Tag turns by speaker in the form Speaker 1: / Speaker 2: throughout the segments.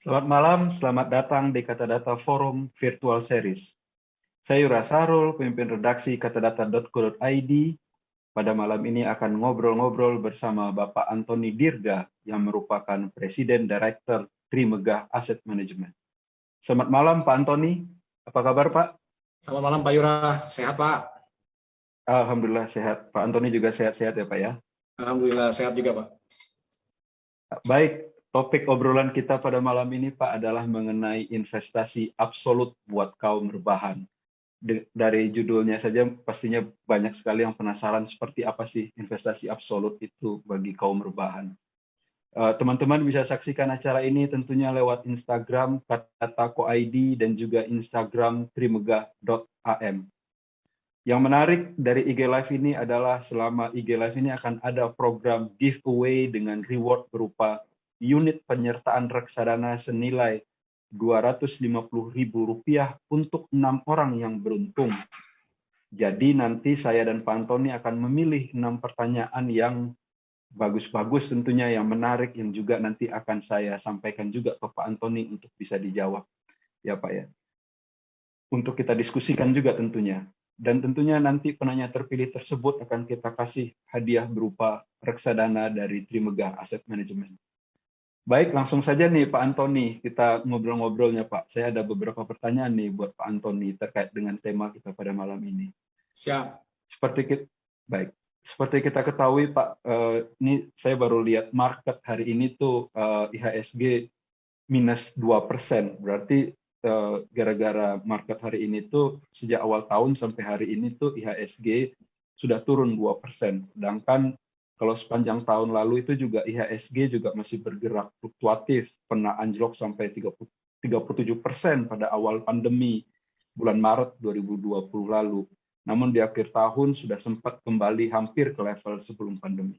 Speaker 1: Selamat malam, selamat datang di Kata Data Forum Virtual Series. Saya Yura Sarul, pemimpin redaksi katadata.co.id. Pada malam ini akan ngobrol-ngobrol bersama Bapak Antoni Dirga yang merupakan Presiden Direktur Trimegah Asset Management. Selamat malam Pak Antoni, apa kabar Pak?
Speaker 2: Selamat malam Pak Yura, sehat Pak?
Speaker 1: Alhamdulillah sehat. Pak Antoni juga sehat-sehat ya Pak ya?
Speaker 2: Alhamdulillah sehat juga Pak.
Speaker 1: Baik, topik obrolan kita pada malam ini Pak adalah mengenai investasi absolut buat kaum rebahan. Dari judulnya saja pastinya banyak sekali yang penasaran seperti apa sih investasi absolut itu bagi kaum rebahan. Teman-teman bisa saksikan acara ini tentunya lewat Instagram katadata.co.id dan juga Instagram trimegah.am. Yang menarik dari IG Live ini adalah selama IG Live ini akan ada program giveaway dengan reward berupa unit penyertaan reksadana senilai Rp250.000 untuk 6 orang yang beruntung. Jadi nanti saya dan Pak Antoni akan memilih 6 pertanyaan yang bagus-bagus tentunya, yang menarik, yang juga nanti akan saya sampaikan juga ke Pak Antoni untuk bisa dijawab. Ya Pak ya. Untuk kita diskusikan juga tentunya. Dan tentunya nanti penanya terpilih tersebut akan kita kasih hadiah berupa reksadana dari Trimegah Asset Management. Baik, langsung saja nih Pak Antoni, kita ngobrol-ngobrolnya Pak. Saya ada beberapa pertanyaan nih buat Pak Antoni terkait dengan tema kita pada malam ini.
Speaker 2: Siap.
Speaker 1: Seperti kita ketahui Pak, ini saya baru lihat market hari ini tuh IHSG minus 2%. Berarti gara-gara market hari ini tuh sejak awal tahun sampai hari ini tuh IHSG sudah turun 2%. Sedangkan kalau sepanjang tahun lalu itu juga IHSG juga masih bergerak fluktuatif, pernah anjlok sampai 37% pada awal pandemi bulan Maret 2020 lalu. Namun di akhir tahun sudah sempat kembali hampir ke level sebelum pandemi.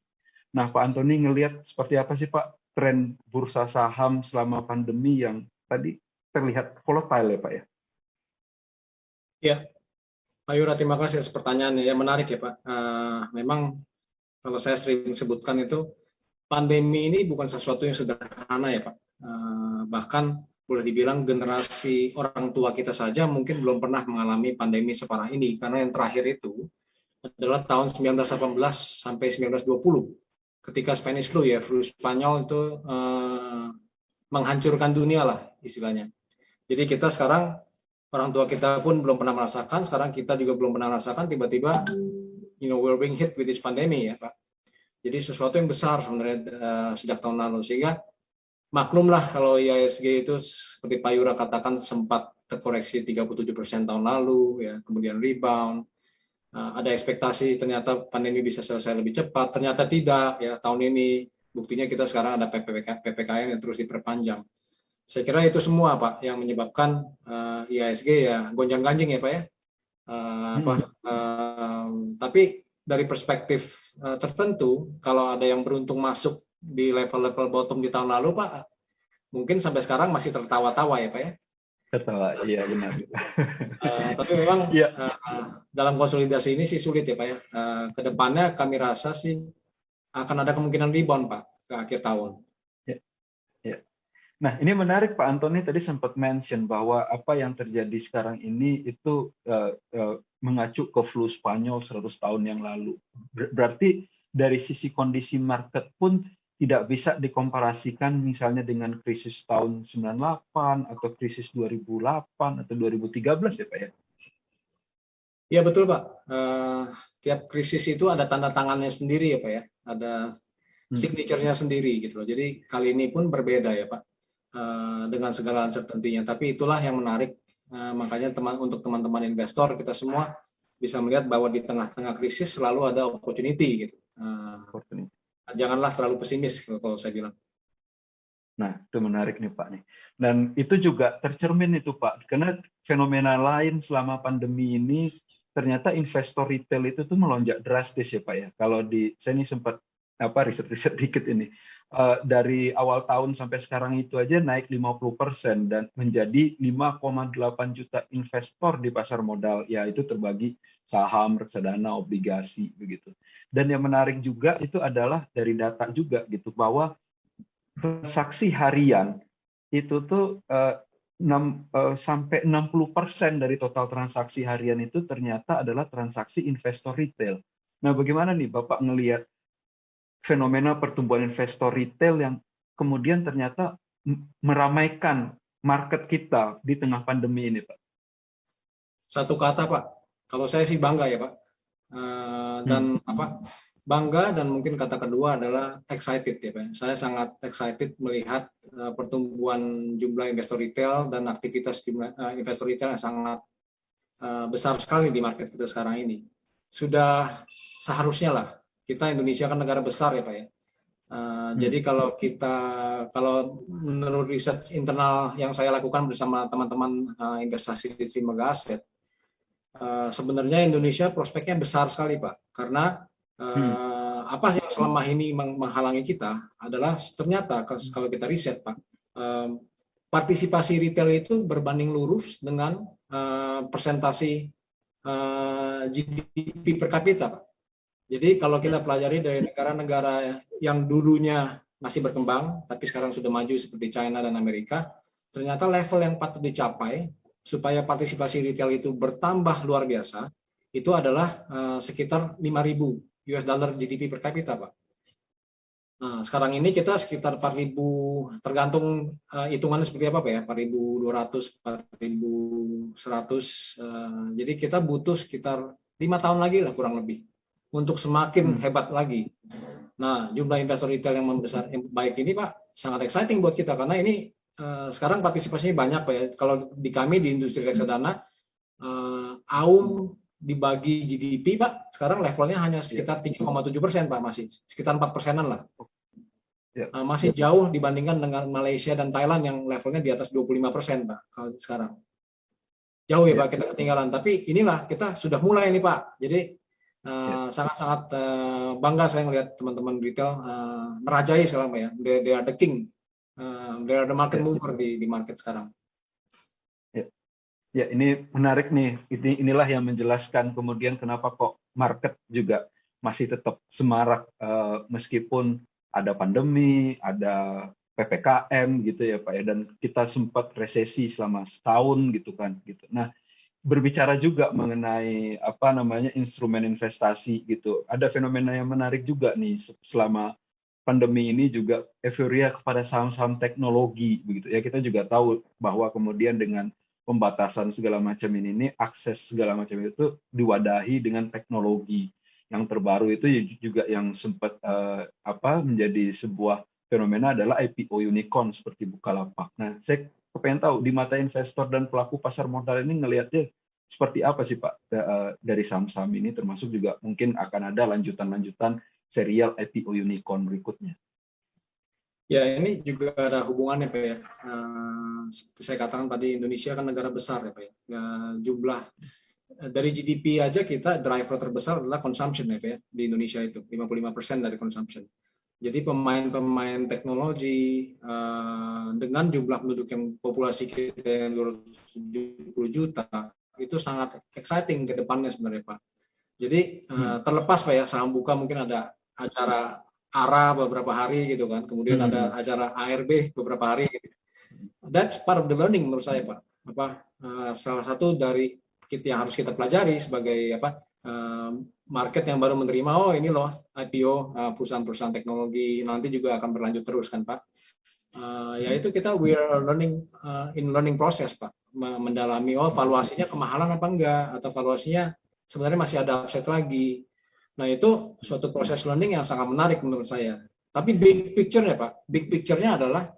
Speaker 1: Nah, Pak Antoni ngelihat seperti apa sih Pak tren bursa saham selama pandemi yang tadi terlihat volatile ya Pak ya?
Speaker 2: Ya, Pak Yura, terima kasih atas pertanyaannya. Ya, menarik ya Pak. Memang kalau saya sering sebutkan itu, pandemi ini bukan sesuatu yang sederhana ya Pak. Bahkan boleh dibilang generasi orang tua kita saja mungkin belum pernah mengalami pandemi separah ini. Karena yang terakhir itu adalah tahun 1918 sampai 1920. Ketika Spanish flu ya, flu Spanyol itu menghancurkan dunia lah istilahnya. Jadi kita sekarang, orang tua kita pun belum pernah merasakan, sekarang kita juga belum pernah merasakan, tiba-tiba we're being hit with this pandemic ya Pak. Jadi sesuatu yang besar sebenarnya sejak tahun lalu, sehingga maklumlah kalau IHSG itu seperti Pak Yura katakan sempat terkoreksi 37% tahun lalu, ya, kemudian rebound. Ada ekspektasi ternyata pandemi bisa selesai lebih cepat, ternyata tidak ya tahun ini. Buktinya kita sekarang ada PPKM yang terus diperpanjang. Saya kira itu semua Pak yang menyebabkan IHSG ya gonjang-ganjing ya Pak ya. Tapi dari perspektif tertentu, kalau ada yang beruntung masuk di level-level bottom di tahun lalu Pak, mungkin sampai sekarang masih tertawa-tawa ya Pak ya.
Speaker 1: Tertawa, iya benar.
Speaker 2: Tapi memang dalam konsolidasi ini sih sulit ya Pak ya. Kedepannya kami rasa sih akan ada kemungkinan rebound Pak ke akhir tahun.
Speaker 1: Ya. Nah, ini menarik Pak Antoni tadi sempat mention bahwa apa yang terjadi sekarang ini itu mengacu ke flu Spanyol 100 tahun yang lalu. Berarti dari sisi kondisi market pun tidak bisa dikomparasikan misalnya dengan krisis tahun 98 atau krisis 2008 atau 2013 ya Pak ya?
Speaker 2: Iya betul Pak. Tiap krisis itu ada tanda tangannya sendiri ya Pak ya. Ada signature-nya sendiri gitu loh. Jadi kali ini pun berbeda ya Pak. Dengan segala uncertainty-nya. Tapi itulah yang menarik. Makanya untuk teman-teman investor kita semua bisa melihat bahwa di tengah-tengah krisis selalu ada opportunity gitu. Janganlah terlalu pesimis kalau saya bilang.
Speaker 1: Nah, itu menarik nih Pak nih. Dan itu juga tercermin itu Pak, karena fenomena lain selama pandemi ini ternyata investor retail itu tuh melonjak drastis ya Pak ya. Kalau saya ini sempat riset-riset dikit ini. Dari awal tahun sampai sekarang itu aja naik 50% dan menjadi 5,8 juta investor di pasar modal. Ya itu terbagi saham, reksadana, obligasi begitu. Dan yang menarik juga itu adalah dari data juga gitu bahwa transaksi harian itu tuh sampai 60% dari total transaksi harian itu ternyata adalah transaksi investor retail. Nah, bagaimana nih Bapak ngelihat fenomena pertumbuhan investor retail yang kemudian ternyata meramaikan market kita di tengah pandemi ini, Pak?
Speaker 2: Satu kata, Pak. Kalau saya sih bangga ya, Pak. Dan bangga, dan mungkin kata kedua adalah excited ya, Pak. Saya sangat excited melihat pertumbuhan jumlah investor retail dan aktivitas investor retail yang sangat besar sekali di market kita sekarang ini. Sudah seharusnya lah, kita Indonesia kan negara besar ya, Pak ya. Jadi kalau menurut riset internal yang saya lakukan bersama teman-teman investasi di Trimegah Asset, sebenarnya Indonesia prospeknya besar sekali, Pak. Karena apa yang selama ini menghalangi kita adalah ternyata kalau kita riset, Pak, partisipasi retail itu berbanding lurus dengan persentasi GDP per kapita, Pak. Jadi kalau kita pelajari dari negara-negara yang dulunya masih berkembang, tapi sekarang sudah maju seperti China dan Amerika, ternyata level yang patut dicapai supaya partisipasi retail itu bertambah luar biasa, itu adalah sekitar 5.000 US dollar GDP per kapita, Pak. Nah, sekarang ini kita sekitar 4.000, tergantung hitungannya seperti apa, Pak ya, 4.200, 4.100. Jadi kita butuh sekitar 5 tahun lagi lah kurang lebih untuk semakin hebat lagi. Nah, jumlah investor retail yang membesar, yang baik ini, Pak, sangat exciting buat kita karena ini sekarang partisipasinya banyak, Pak ya. Kalau di kami di industri reksadana, AUM dibagi GDP, Pak, sekarang levelnya hanya sekitar 3,7%, Pak, masih sekitar 4%-an lah. Masih jauh dibandingkan dengan Malaysia dan Thailand yang levelnya di atas 25%, Pak, kalau sekarang. Jauh ya, Pak, kita ketinggalan. Tapi inilah kita sudah mulai nih, Pak. Jadi sangat-sangat bangga saya melihat teman-teman retail merajai sekarang, Pak ya. They are the king, they are the market mover di market sekarang.
Speaker 1: Ya, ini menarik nih. Inilah yang menjelaskan kemudian kenapa kok market juga masih tetap semarak meskipun ada pandemi, ada PPKM gitu ya Pak ya, dan kita sempat resesi selama setahun gitu kan gitu. Nah, berbicara juga mengenai instrumen investasi gitu. Ada fenomena yang menarik juga nih selama pandemi ini juga euforia kepada saham-saham teknologi begitu ya. Kita juga tahu bahwa kemudian dengan pembatasan segala macam ini akses segala macam itu diwadahi dengan teknologi. Yang terbaru itu juga yang sempat menjadi sebuah fenomena adalah IPO unicorn seperti Bukalapak. Nah, saya pengen tahu di mata investor dan pelaku pasar modal ini ngelihatnya seperti apa sih Pak dari saham-saham ini, termasuk juga mungkin akan ada lanjutan-lanjutan serial IPO unicorn berikutnya.
Speaker 2: Ya, ini juga ada hubungannya, Pak ya. Seperti saya katakan tadi, Indonesia kan negara besar ya, Pak ya. Jumlah dari GDP aja kita driver terbesar adalah consumption ya, Pak ya. Di Indonesia itu 55% dari consumption. Jadi pemain-pemain teknologi dengan jumlah penduduk yang populasi kita yang 270 juta itu sangat exciting ke depannya sebenarnya, Pak. Jadi terlepas Pak ya, saham buka mungkin ada acara ARA beberapa hari gitu kan, kemudian ada acara ARB beberapa hari gitu. That's part of the learning menurut saya, Pak. Salah satu dari yang harus kita pelajari sebagai market yang baru menerima, oh ini loh IPO perusahaan-perusahaan teknologi, nanti juga akan berlanjut terus kan Pak. Yaitu kita we are learning in learning process, Pak, mendalami valuasinya kemahalan apa enggak, atau valuasinya sebenarnya masih ada upside lagi. Nah, itu suatu proses learning yang sangat menarik menurut saya. Tapi big picture-nya, Pak, big picture-nya adalah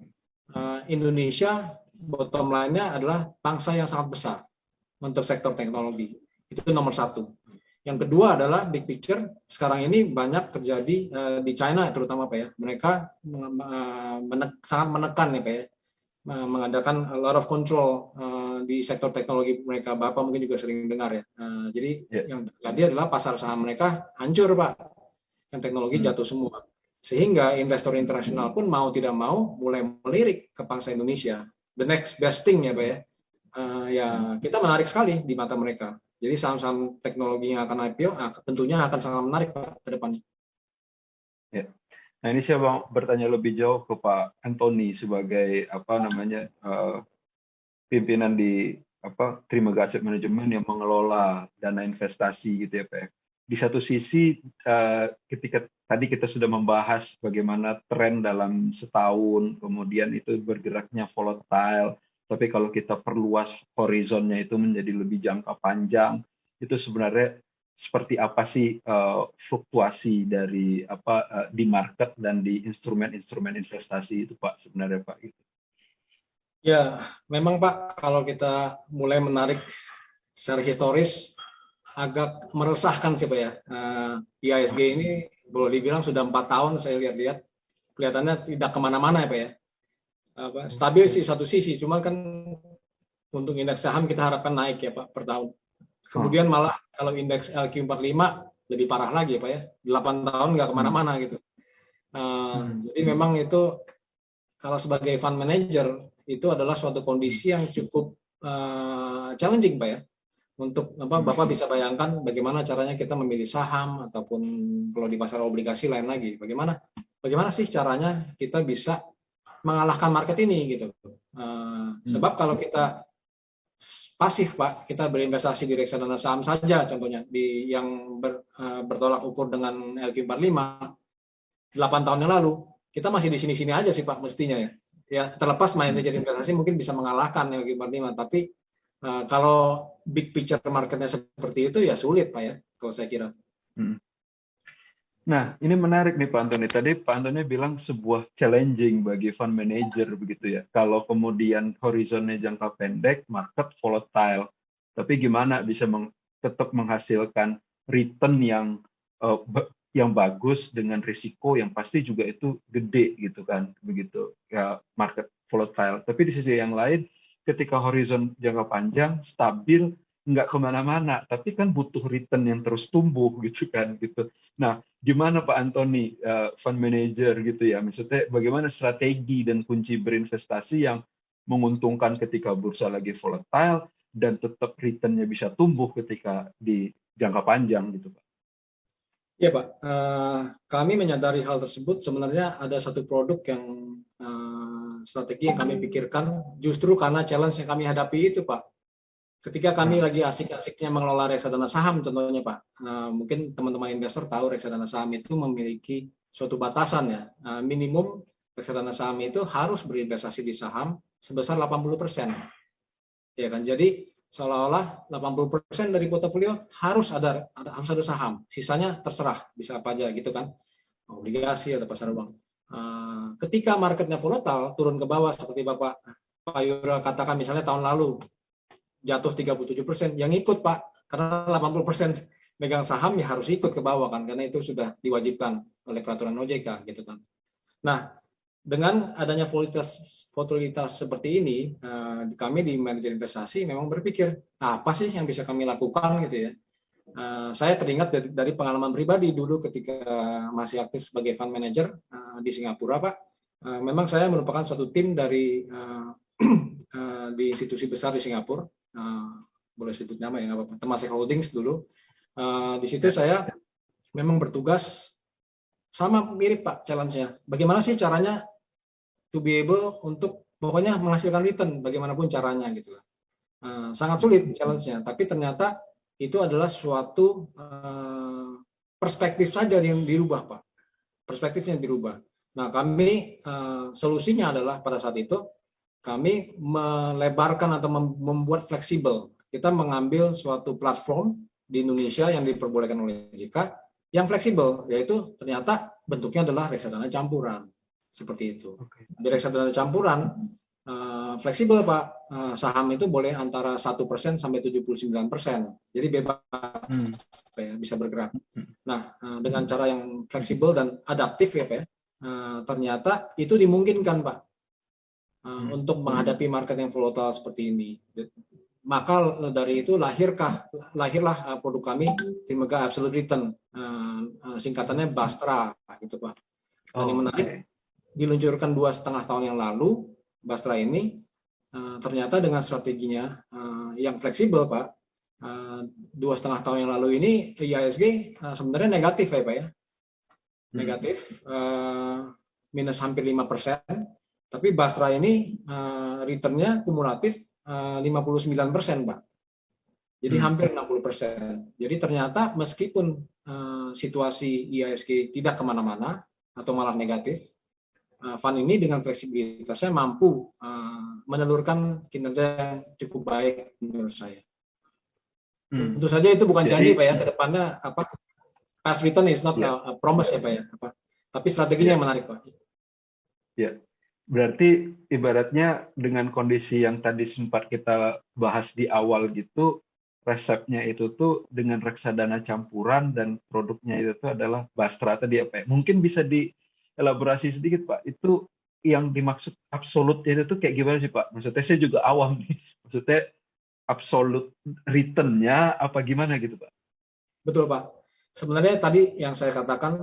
Speaker 2: Indonesia bottom line-nya adalah bangsa yang sangat besar untuk sektor teknologi. Itu nomor satu. Yang kedua adalah big picture, sekarang ini banyak terjadi di China terutama Pak ya. Mereka sangat menekan ya Pak ya, mengadakan a lot of control di sektor teknologi mereka. Bapak mungkin juga sering dengar ya. Jadi yang terjadi adalah pasar saham mereka hancur Pak. Yang teknologi jatuh semua. Sehingga investor internasional pun mau tidak mau mulai melirik ke bangsa Indonesia. The next best thing ya Pak ya. Ya kita menarik sekali di mata mereka. Jadi saham-saham teknologi yang akan IPO tentunya akan sangat menarik Pak ke depannya.
Speaker 1: Ya. Nah, ini saya mau bertanya lebih jauh ke Pak Antoni sebagai pimpinan di Trimega Asset Management yang mengelola dana investasi gitu ya Pak. Di satu sisi ketika tadi kita sudah membahas bagaimana tren dalam setahun, kemudian itu bergeraknya volatile, tapi kalau kita perluas horizonnya itu menjadi lebih jangka panjang, itu sebenarnya seperti apa sih fluktuasi dari di market dan di instrumen-instrumen investasi itu Pak sebenarnya Pak gitu.
Speaker 2: Ya, memang Pak, kalau kita mulai menarik secara historis, agak meresahkan sih Pak ya. IHSG ini boleh dibilang sudah 4 tahun saya lihat-lihat, kelihatannya tidak kemana-mana ya Pak ya. Stabil sih satu sisi, cuma kan untuk indeks saham kita harapkan naik ya Pak per tahun. Kemudian malah kalau indeks LQ45 lebih parah lagi ya Pak ya, 8 tahun nggak kemana-mana gitu. Jadi memang itu kalau sebagai fund manager itu adalah suatu kondisi yang cukup challenging Pak ya. Untuk Bapak bisa bayangkan bagaimana caranya kita memilih saham ataupun kalau di pasar obligasi lain lagi. Bagaimana sih caranya kita bisa mengalahkan market ini gitu. Sebab kalau kita pasif Pak, kita berinvestasi di reksadana saham saja contohnya yang bertolak ukur dengan LQ45 8 tahun yang lalu, kita masih di sini-sini aja sih Pak mestinya ya. Ya terlepas manajer investasi mungkin bisa mengalahkan LQ45, tapi kalau big picture marketnya seperti itu ya sulit Pak ya, kalau saya kira.
Speaker 1: Nah, ini menarik nih Pak Antoni. Tadi Pak Antoni bilang sebuah challenging bagi fund manager begitu ya. Kalau kemudian horizonnya jangka pendek, market volatile. Tapi gimana bisa tetap menghasilkan return yang bagus dengan risiko yang pasti juga itu gede gitu kan, begitu ya, market volatile. Tapi di sisi yang lain, ketika horizon jangka panjang stabil, nggak kemana-mana, tapi kan butuh return yang terus tumbuh gitu kan gitu. Nah, gimana Pak Antoni, fund manager gitu ya, maksudnya bagaimana strategi dan kunci berinvestasi yang menguntungkan ketika bursa lagi volatile dan tetap return-nya bisa tumbuh ketika di jangka panjang gitu Pak?
Speaker 2: Ya Pak, kami menyadari hal tersebut. Sebenarnya ada satu produk yang strategi yang kami pikirkan justru karena challenge yang kami hadapi itu Pak. Ketika kami lagi asik-asiknya mengelola reksadana saham contohnya Pak, mungkin teman-teman investor tahu reksadana saham itu memiliki suatu batasan ya, minimum reksadana saham itu harus berinvestasi di saham sebesar 80%. Ya kan, jadi seolah-olah 80% dari portofolio harus ada saham, sisanya terserah bisa apa aja gitu kan, obligasi atau pasar uang. Ketika marketnya volatile turun ke bawah seperti Pak Yura katakan misalnya tahun lalu jatuh 37%, yang ikut Pak, karena 80% megang saham ya harus ikut ke bawah kan, karena itu sudah diwajibkan oleh peraturan OJK gitu kan. Nah, dengan adanya volatilitas seperti ini, kami di manajer investasi memang berpikir apa sih yang bisa kami lakukan gitu ya. Saya teringat dari pengalaman pribadi dulu ketika masih aktif sebagai fund manager di Singapura Pak. Memang saya merupakan suatu tim dari di institusi besar di Singapura, boleh sebut nama ya, Temasek Holdings dulu. Di situ saya memang bertugas sama mirip Pak challenge-nya. Bagaimana sih caranya to be able untuk pokoknya menghasilkan return bagaimanapun caranya gitu. Sangat sulit challenge-nya, tapi ternyata itu adalah suatu perspektif saja yang dirubah Pak. Perspektifnya dirubah. Nah, kami solusinya adalah pada saat itu kami melebarkan atau membuat fleksibel. Kita mengambil suatu platform di Indonesia yang diperbolehkan oleh OJK yang fleksibel, yaitu ternyata bentuknya adalah reksadana campuran. Seperti itu. Di reksadana campuran, fleksibel Pak, saham itu boleh antara 1% sampai 79%. Jadi bebas, bisa bergerak. Nah, dengan cara yang fleksibel dan adaptif ya Pak, ternyata itu dimungkinkan Pak. Untuk menghadapi market yang volatile seperti ini. Maka dari itu lahirlah produk kami Trimega Absolute Return, singkatannya Bastra gitu Pak. Dan yang menarik, diluncurkan 2,5 tahun yang lalu, Bastra ini ternyata dengan strateginya yang fleksibel Pak, 2,5 tahun yang lalu ini IHSG sebenarnya negatif ya Pak ya. negatif, minus hampir 5%, tapi Basra ini return-nya kumulatif 59%, Pak. Jadi hampir 60%. Jadi ternyata meskipun situasi IHSG tidak kemana-mana atau malah negatif, fund ini dengan fleksibilitasnya mampu menelurkan kinerja yang cukup baik menurut saya. Tentu saja itu bukan janji Pak ya, ke depannya past return is not a promise ya Pak ya, tapi strateginya yang menarik Pak.
Speaker 1: Ya, berarti ibaratnya dengan kondisi yang tadi sempat kita bahas di awal gitu, resepnya itu tuh dengan reksadana campuran dan produknya itu tuh adalah Bastra tadi ya Pak. Mungkin bisa dielaborasi sedikit Pak, itu yang dimaksud absolut itu tuh kayak gimana sih Pak? Maksudnya saya juga awam nih, maksudnya absolute return-nya apa gimana gitu Pak?
Speaker 2: Betul Pak. Sebenarnya tadi yang saya katakan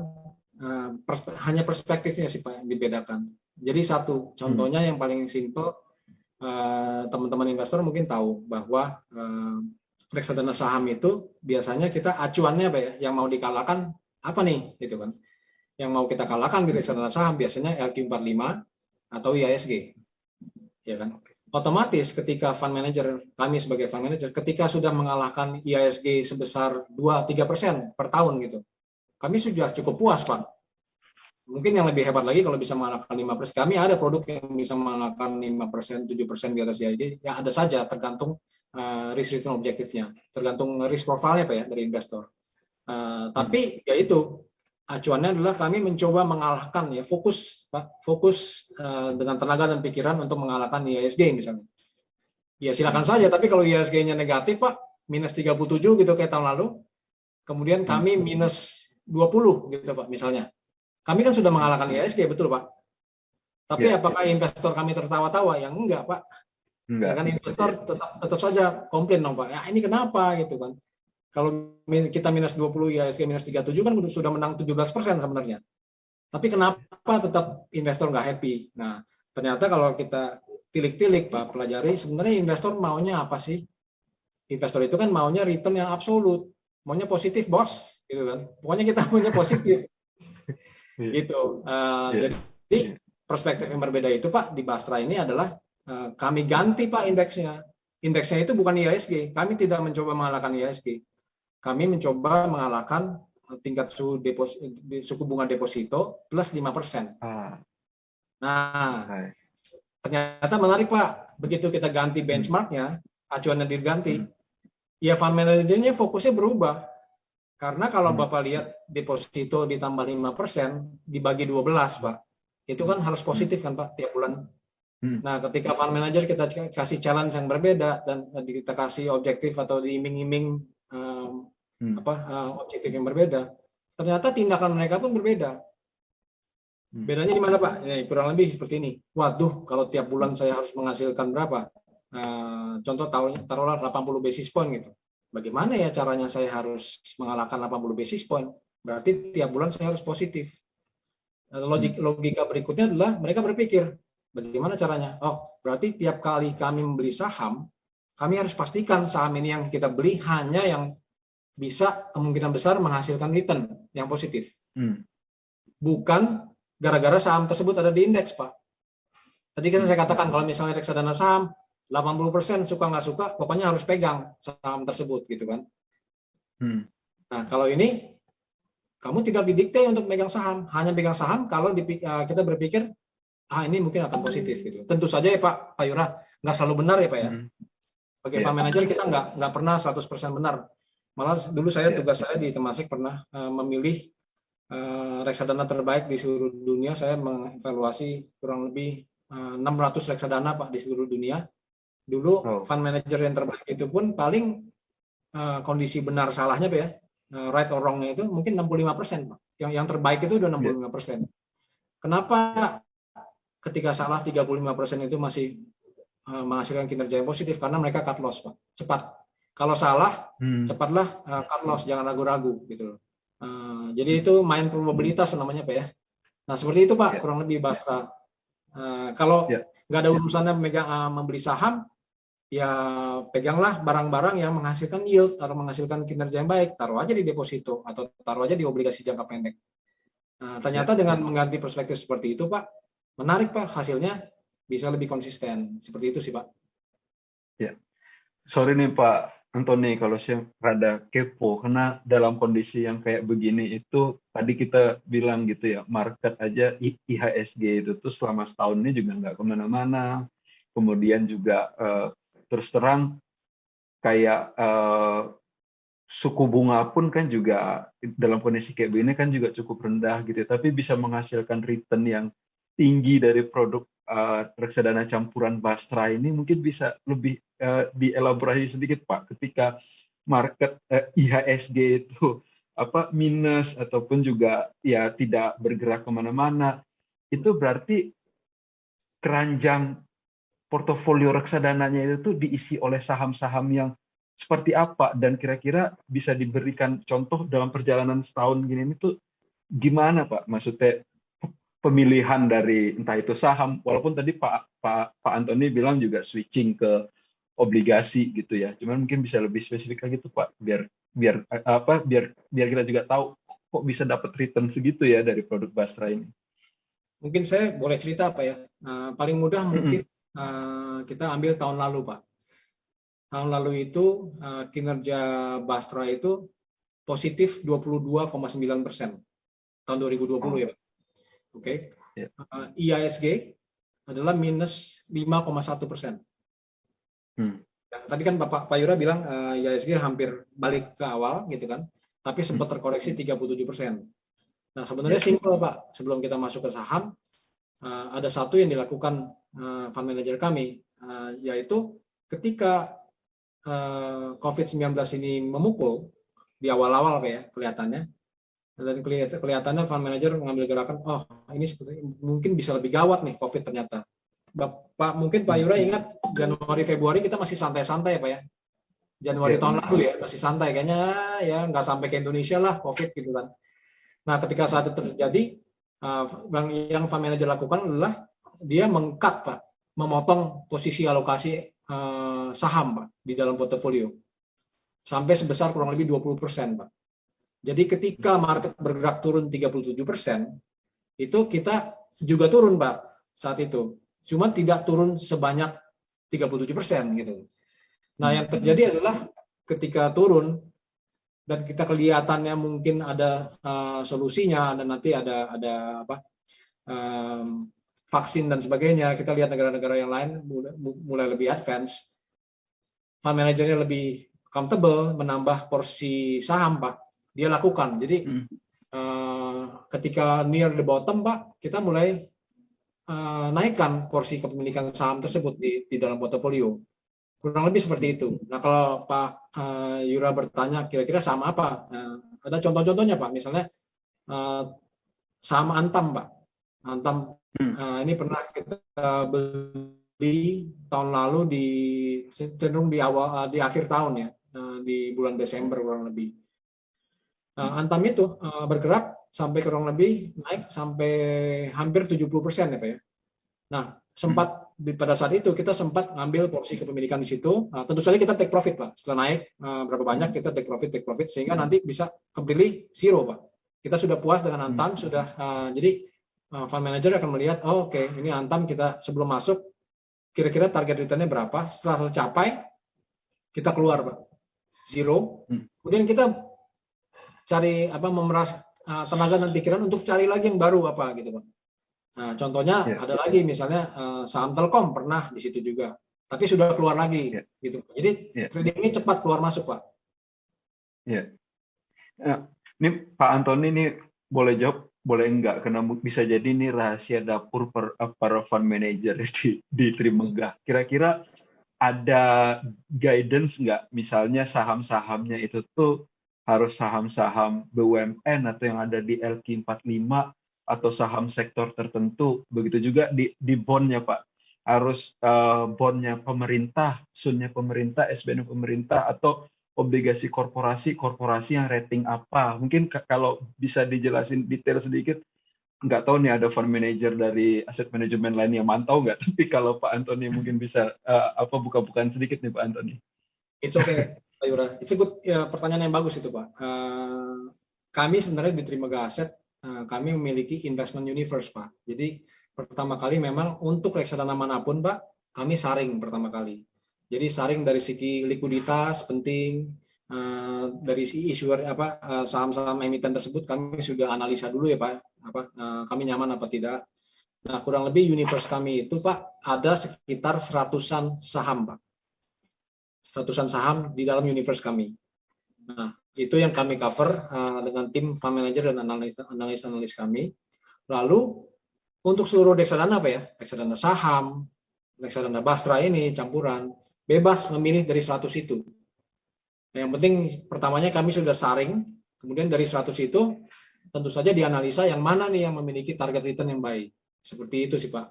Speaker 2: hanya perspektifnya sih Pak yang dibedakan. Jadi satu, contohnya yang paling simple, teman-teman investor mungkin tahu bahwa reksadana saham itu biasanya kita acuannya Pak ya, yang mau dikalahkan apa nih gitu kan. Yang mau kita kalahkan di reksadana saham biasanya LQ45 atau IHSG. Ya kan? Otomatis ketika fund manager, kami sebagai fund manager, ketika sudah mengalahkan IHSG sebesar 2-3% per tahun gitu, kami sudah cukup puas Pak. Mungkin yang lebih hebat lagi kalau bisa mengalahkan 5%. Kami ada produk yang bisa mengalahkan 5%, 7% di atas IHSG. Ya ada saja, tergantung risk return objektifnya, tergantung risk profile-nya Pak ya dari investor. Tapi ya itu, acuannya adalah kami mencoba mengalahkan ya fokus dengan tenaga dan pikiran untuk mengalahkan IHSG misalnya. Ya silakan saja, tapi kalau IHSG-nya negatif Pak, minus 37 gitu kayak tahun lalu, kemudian kami minus 20 gitu Pak misalnya. Kami kan sudah mengalahkan IHSG, betul Pak. Tapi apakah investor kami tertawa-tawa? Yang enggak Pak. Ya kan investor tetap saja komplain dong Pak. Ya ini kenapa gitu kan. Kalau kita minus 20, IHSG minus 37 kan sudah menang 17% sebenarnya. Tapi kenapa tetap investor nggak happy? Nah, ternyata kalau kita tilik-tilik, Pak, pelajari, sebenarnya investor maunya apa sih? Investor itu kan maunya return yang absolut. Maunya positif, bos. Gitu kan. Pokoknya kita maunya positif. Gitu. Jadi, perspektif yang berbeda itu, Pak, di Basra ini adalah kami ganti, Pak, indeksnya. Indeksnya itu bukan IHSG. Kami tidak mencoba mengalahkan IHSG. Kami mencoba mengalahkan tingkat suku bunga deposito plus 5%. Nah, ternyata menarik Pak. Begitu kita ganti benchmarknya, acuannya diganti, ya fund manajernya fokusnya berubah. Karena kalau Bapak lihat deposito ditambah 5%, dibagi 12 Pak. Itu kan harus positif kan Pak tiap bulan. Nah, ketika fund manager kita kasih challenge yang berbeda dan kita kasih objektif atau diiming-iming objektif yang berbeda, ternyata tindakan mereka pun berbeda. Bedanya di mana Pak? Ya, kurang lebih seperti ini. Waduh, kalau tiap bulan saya harus menghasilkan berapa? Contoh taruhlah 80 basis point gitu. Bagaimana ya caranya saya harus mengalahkan 80 basis point? Berarti tiap bulan saya harus positif. Logika berikutnya adalah mereka berpikir, bagaimana caranya? Oh, berarti tiap kali kami membeli saham, kami harus pastikan saham ini yang kita beli hanya yang bisa kemungkinan besar menghasilkan return yang positif. Bukan gara-gara saham tersebut ada di indeks, Pak. Tadi kan saya katakan kalau misalnya reksadana saham 80% suka nggak suka, pokoknya harus pegang saham tersebut gitu kan. Nah, kalau ini kamu tidak didikte untuk pegang saham, hanya pegang saham kalau kita berpikir ini mungkin akan positif gitu. Tentu saja ya Pak Yura, nggak selalu benar ya Pak ya. Sebagai fund manager kita nggak pernah 100% benar. Malah dulu tugas saya di Temasek pernah memilih reksadana terbaik di seluruh dunia. Saya mengevaluasi kurang lebih 600 reksadana Pak di seluruh dunia. Dulu fund manager yang terbaik itu pun paling kondisi benar salahnya Pak ya, right or wrong-nya itu mungkin 65% Pak. Yang terbaik itu udah 65%. Kenapa ketika salah 35% itu masih menghasilkan kinerja yang positif? Karena mereka cut loss Pak, cepat. Kalau salah, cepatlah cut loss, jangan ragu-ragu gitu loh. Jadi itu main probabilitas namanya Pak ya. Nah seperti itu Pak, kurang lebih Basra. Kalau nggak ada urusannya membeli saham, ya peganglah barang-barang yang menghasilkan yield atau menghasilkan kinerja yang baik, taruh aja di deposito atau taruh aja di obligasi jangka pendek. Ternyata dengan mengganti perspektif seperti itu, Pak, menarik, Pak, hasilnya bisa lebih konsisten. Seperti itu sih, Pak.
Speaker 1: Ya. Sorry nih Pak Antoni kalau saya rada kepo karena dalam kondisi yang kayak begini itu tadi kita bilang gitu ya, market aja IHSG itu tuh selama setahun ini juga nggak kemana-mana. Kemudian juga terus terang kayak suku bunga pun kan juga dalam kondisi kayak begini kan juga cukup rendah gitu, tapi bisa menghasilkan return yang tinggi dari produk reksadana campuran Bastra ini. Mungkin bisa lebih dielaborasi sedikit Pak, ketika market IHSG itu minus ataupun juga ya tidak bergerak kemana-mana, itu berarti keranjang portofolio reksadananya itu tuh diisi oleh saham-saham yang seperti apa, dan kira-kira bisa diberikan contoh dalam perjalanan setahun gini ini tuh gimana Pak? Maksudnya pemilihan dari entah itu saham, walaupun tadi Pak Antoni bilang juga switching ke obligasi gitu ya. Cuman mungkin bisa lebih spesifik lagi tuh Pak, biar biar kita juga tahu kok bisa dapat return segitu ya dari produk Bastra ini.
Speaker 2: Mungkin saya boleh cerita Pak ya. Paling mudah mungkin kita ambil tahun lalu Pak. Tahun lalu itu kinerja Bastra itu positif 22,9%. Tahun 2020 ya Pak. Oke. IISG adalah minus 5,1%. Tadi kan Pak Yura bilang IISG hampir balik ke awal gitu kan, tapi sempat terkoreksi 37%. Nah sebenarnya simpel Pak, sebelum kita masuk ke saham, ada satu yang dilakukan fund manager kami, yaitu ketika COVID-19 ini memukul di awal-awal Pak ya kelihatannya, dan kelihatannya fund manager mengambil gerakan, oh ini mungkin bisa lebih gawat nih COVID ternyata. Pak mungkin Pak Yura ingat Januari Februari kita masih santai-santai ya Pak ya. Januari tahun lalu ya masih santai kayaknya ya, nggak sampai ke Indonesia lah COVID gitu kan. Nah ketika saat itu terjadi, yang fund manager lakukan adalah dia meng-cut Pak, memotong posisi alokasi saham Pak di dalam portofolio sampai sebesar kurang lebih 20% Pak. Jadi ketika market bergerak turun 37%, itu kita juga turun Pak saat itu. Cuma tidak turun sebanyak 37% gitu. Nah, yang terjadi adalah ketika turun dan kita kelihatannya mungkin ada solusinya dan nanti ada vaksin dan sebagainya. Kita lihat negara-negara yang lain mulai lebih advance. Fund manajernya lebih comfortable menambah porsi saham, Pak. Dia lakukan. Jadi ketika near the bottom, Pak, kita mulai naikkan porsi kepemilikan saham tersebut di dalam portofolio. Kurang lebih seperti itu. Nah, kalau Pak Yura bertanya kira-kira saham apa? Ada contoh-contohnya, Pak. Misalnya saham Antam, Pak. Antam ini pernah kita beli tahun lalu cenderung di akhir tahun ya, di bulan Desember kurang lebih. Antam itu bergerak sampai kurang lebih naik sampai hampir 70% ya Pak ya. Nah, sempat pada saat itu kita sempat ngambil porsi kepemilikan di situ. Tentu saja kita take profit Pak. Setelah naik berapa banyak kita take profit sehingga nanti bisa completely zero Pak. Kita sudah puas dengan Antam, sudah jadi fund manager akan melihat oke, ini Antam kita sebelum masuk kira-kira target return-nya berapa. Setelah tercapai kita keluar Pak. Zero. Kemudian kita cari memeras tenaga dan pikiran untuk cari lagi yang baru apa gitu Pak. Nah, contohnya ada lagi misalnya saham Telkom pernah di situ juga, tapi sudah keluar lagi gitu. Jadi tradingnya cepat keluar masuk Pak.
Speaker 1: Ini Pak Antoni ini boleh jawab, boleh enggak? Karena bisa jadi ini rahasia dapur para fund manager di Trimegah. Kira-kira ada guidance nggak? Misalnya saham-sahamnya itu tuh harus saham-saham BUMN atau yang ada di LQ45 atau saham sektor tertentu. Begitu juga di bondnya Pak. Harus bondnya pemerintah, sunnya pemerintah, SBN pemerintah, atau obligasi korporasi yang rating apa. Mungkin kalau bisa dijelasin detail sedikit. Nggak tahu nih ada fund manager dari aset manajemen lain yang mantau nggak. Tapi kalau Pak Antoni mungkin bisa buka-bukaan sedikit nih Pak Antoni.
Speaker 2: It's okay, Pak Yura. It's a good pertanyaan yang bagus itu Pak. Kami sebenarnya di Trimegah Aset kami memiliki investment universe, Pak. Jadi pertama kali memang untuk reksadana manapun, Pak, kami saring pertama kali. Jadi saring dari segi likuiditas penting, dari si issuer saham-saham emiten tersebut kami sudah analisa dulu ya Pak, kami nyaman apa tidak. Nah, kurang lebih universe kami itu Pak ada sekitar 100-an saham, Pak. 100-an saham di dalam universe kami. Nah, itu yang kami cover dengan tim fund manager dan analis kami. Lalu untuk seluruh reksadana apa ya? Reksadana saham, reksadana Bastra ini campuran, bebas memilih dari 100 itu. Nah, yang penting pertamanya kami sudah saring, kemudian dari 100 itu tentu saja dianalisa yang mana nih yang memiliki target return yang baik. Seperti itu sih Pak.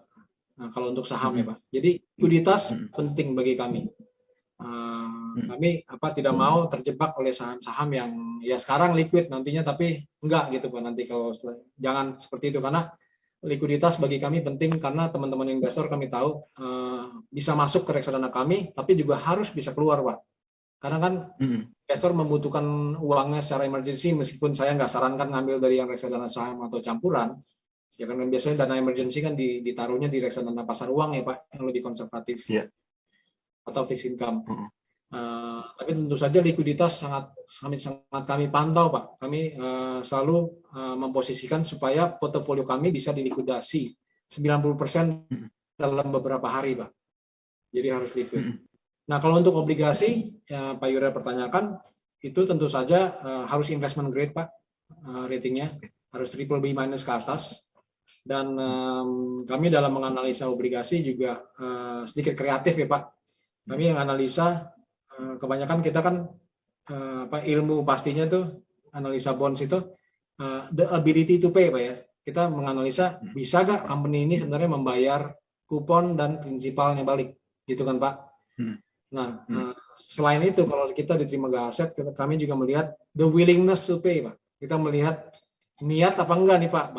Speaker 2: Nah, kalau untuk saham ya Pak. Jadi likuiditas penting bagi kami. Kami tidak mau terjebak oleh saham-saham yang ya sekarang liquid nantinya tapi enggak gitu Pak nanti kalau jangan seperti itu karena likuiditas bagi kami penting karena teman-teman investor kami tahu bisa masuk ke reksadana kami tapi juga harus bisa keluar Pak. Karena kan investor membutuhkan uangnya secara emergency meskipun saya nggak sarankan ngambil dari yang reksadana saham atau campuran. Ya kan biasanya dana emergency kan ditaruhnya di reksadana pasar uang ya Pak, yang lebih konservatif. Yeah. Atau fixed income. Tapi tentu saja likuiditas sangat kami pantau Pak. Kami selalu memposisikan supaya portofolio kami bisa dilikuidasi 90% dalam beberapa hari Pak. Jadi harus liquid. Nah, kalau untuk obligasi, ya, Pak Yura pertanyakan, itu tentu saja harus investment grade, Pak, ratingnya. Harus BBB- ke atas. Dan kami dalam menganalisa obligasi juga sedikit kreatif ya, Pak. Kami yang analisa, kebanyakan kita kan, ilmu pastinya tuh, analisa bonds itu, the ability to pay, Pak ya. Kita menganalisa, bisa nggak company ini sebenarnya membayar kupon dan prinsipalnya balik. Gitu kan, Pak? Nah, selain itu kalau kita diterima aset, kami juga melihat the willingness to pay, Pak. Kita melihat niat apa enggak nih, Pak,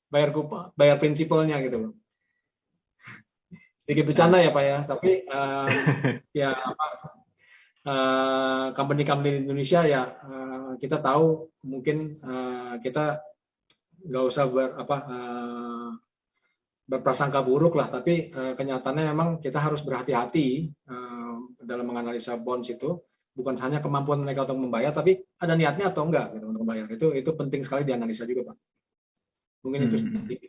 Speaker 2: bayar kupon, bayar prinsipalnya gitu loh. Sedikit bercanda ya, Pak ya, tapi ya company-company di Indonesia ya kita tahu mungkin kita nggak usah berprasangka buruk lah, tapi kenyataannya memang kita harus berhati-hati dalam menganalisa bonds itu, bukan hanya kemampuan mereka untuk membayar, tapi ada niatnya atau enggak gitu, untuk membayar. Itu penting sekali dianalisa juga, Pak. Mungkin itu sedikit.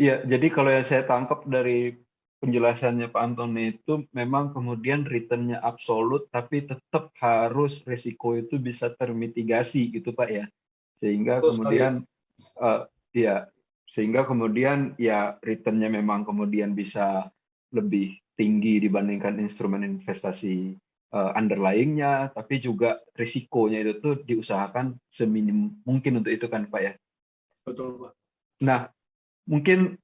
Speaker 1: Iya, jadi kalau yang saya tangkap dari penjelasannya Pak Antoni itu memang kemudian return-nya absolut, tapi tetap harus risiko itu bisa termitigasi gitu Pak ya. Sehingga kemudian sehingga kemudian ya return-nya memang kemudian bisa lebih tinggi dibandingkan instrumen investasi underlying-nya, tapi juga risikonya itu tuh diusahakan seminim mungkin untuk itu kan Pak ya.
Speaker 2: Betul Pak.
Speaker 1: Nah, mungkin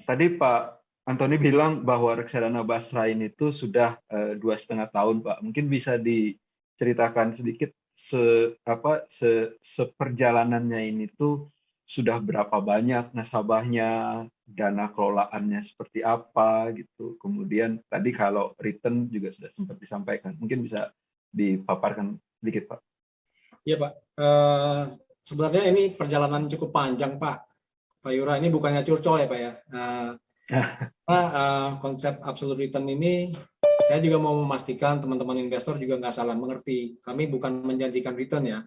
Speaker 1: tadi Pak Antoni bilang bahwa reksadana Basra ini tuh sudah 2,5 tahun Pak. Mungkin bisa diceritakan sedikit seperjalanannya ini tuh sudah berapa banyak nasabahnya, dana kelolaannya seperti apa gitu. Kemudian tadi kalau return juga sudah sempat disampaikan. Mungkin bisa dipaparkan sedikit Pak.
Speaker 2: Iya Pak. Sebenarnya ini perjalanan cukup panjang Pak. Pak Yura, ini bukannya curcol ya Pak ya. Konsep absolute return ini saya juga mau memastikan teman-teman investor juga nggak salah mengerti. Kami bukan menjanjikan return ya.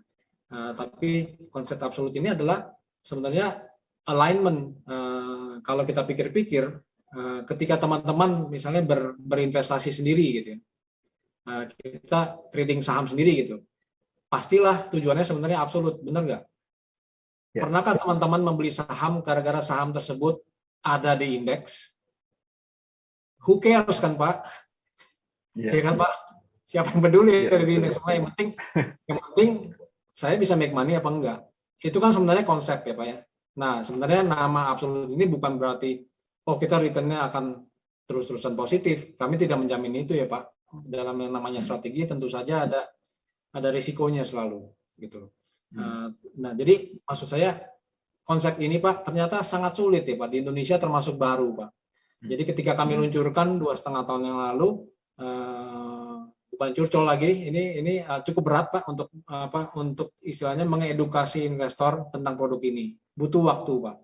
Speaker 2: Tapi konsep absolute ini adalah sebenarnya alignment. Kalau kita pikir-pikir, ketika teman-teman misalnya berinvestasi sendiri gitu ya, kita trading saham sendiri gitu, pastilah tujuannya sebenarnya absolut, benar nggak? Ya. Pernahkah teman-teman membeli saham gara-gara saham tersebut ada di indeks? Who cares kan Pak? Ya kan Pak? Siapa yang peduli dari indeks? Yang penting saya bisa make money apa enggak? Itu kan sebenarnya konsep ya Pak ya. Nah sebenarnya nama absolut ini bukan berarti kita returnnya akan terus-terusan positif. Kami tidak menjamin itu ya Pak. Dalam yang namanya strategi tentu saja ada risikonya selalu gitu. Nah jadi maksud saya konsep ini Pak ternyata sangat sulit ya Pak di Indonesia termasuk baru Pak. Jadi ketika kami luncurkan 2,5 tahun yang lalu bukan curcol lagi. Ini cukup berat Pak untuk istilahnya mengedukasi investor tentang produk ini. Butuh waktu Pak.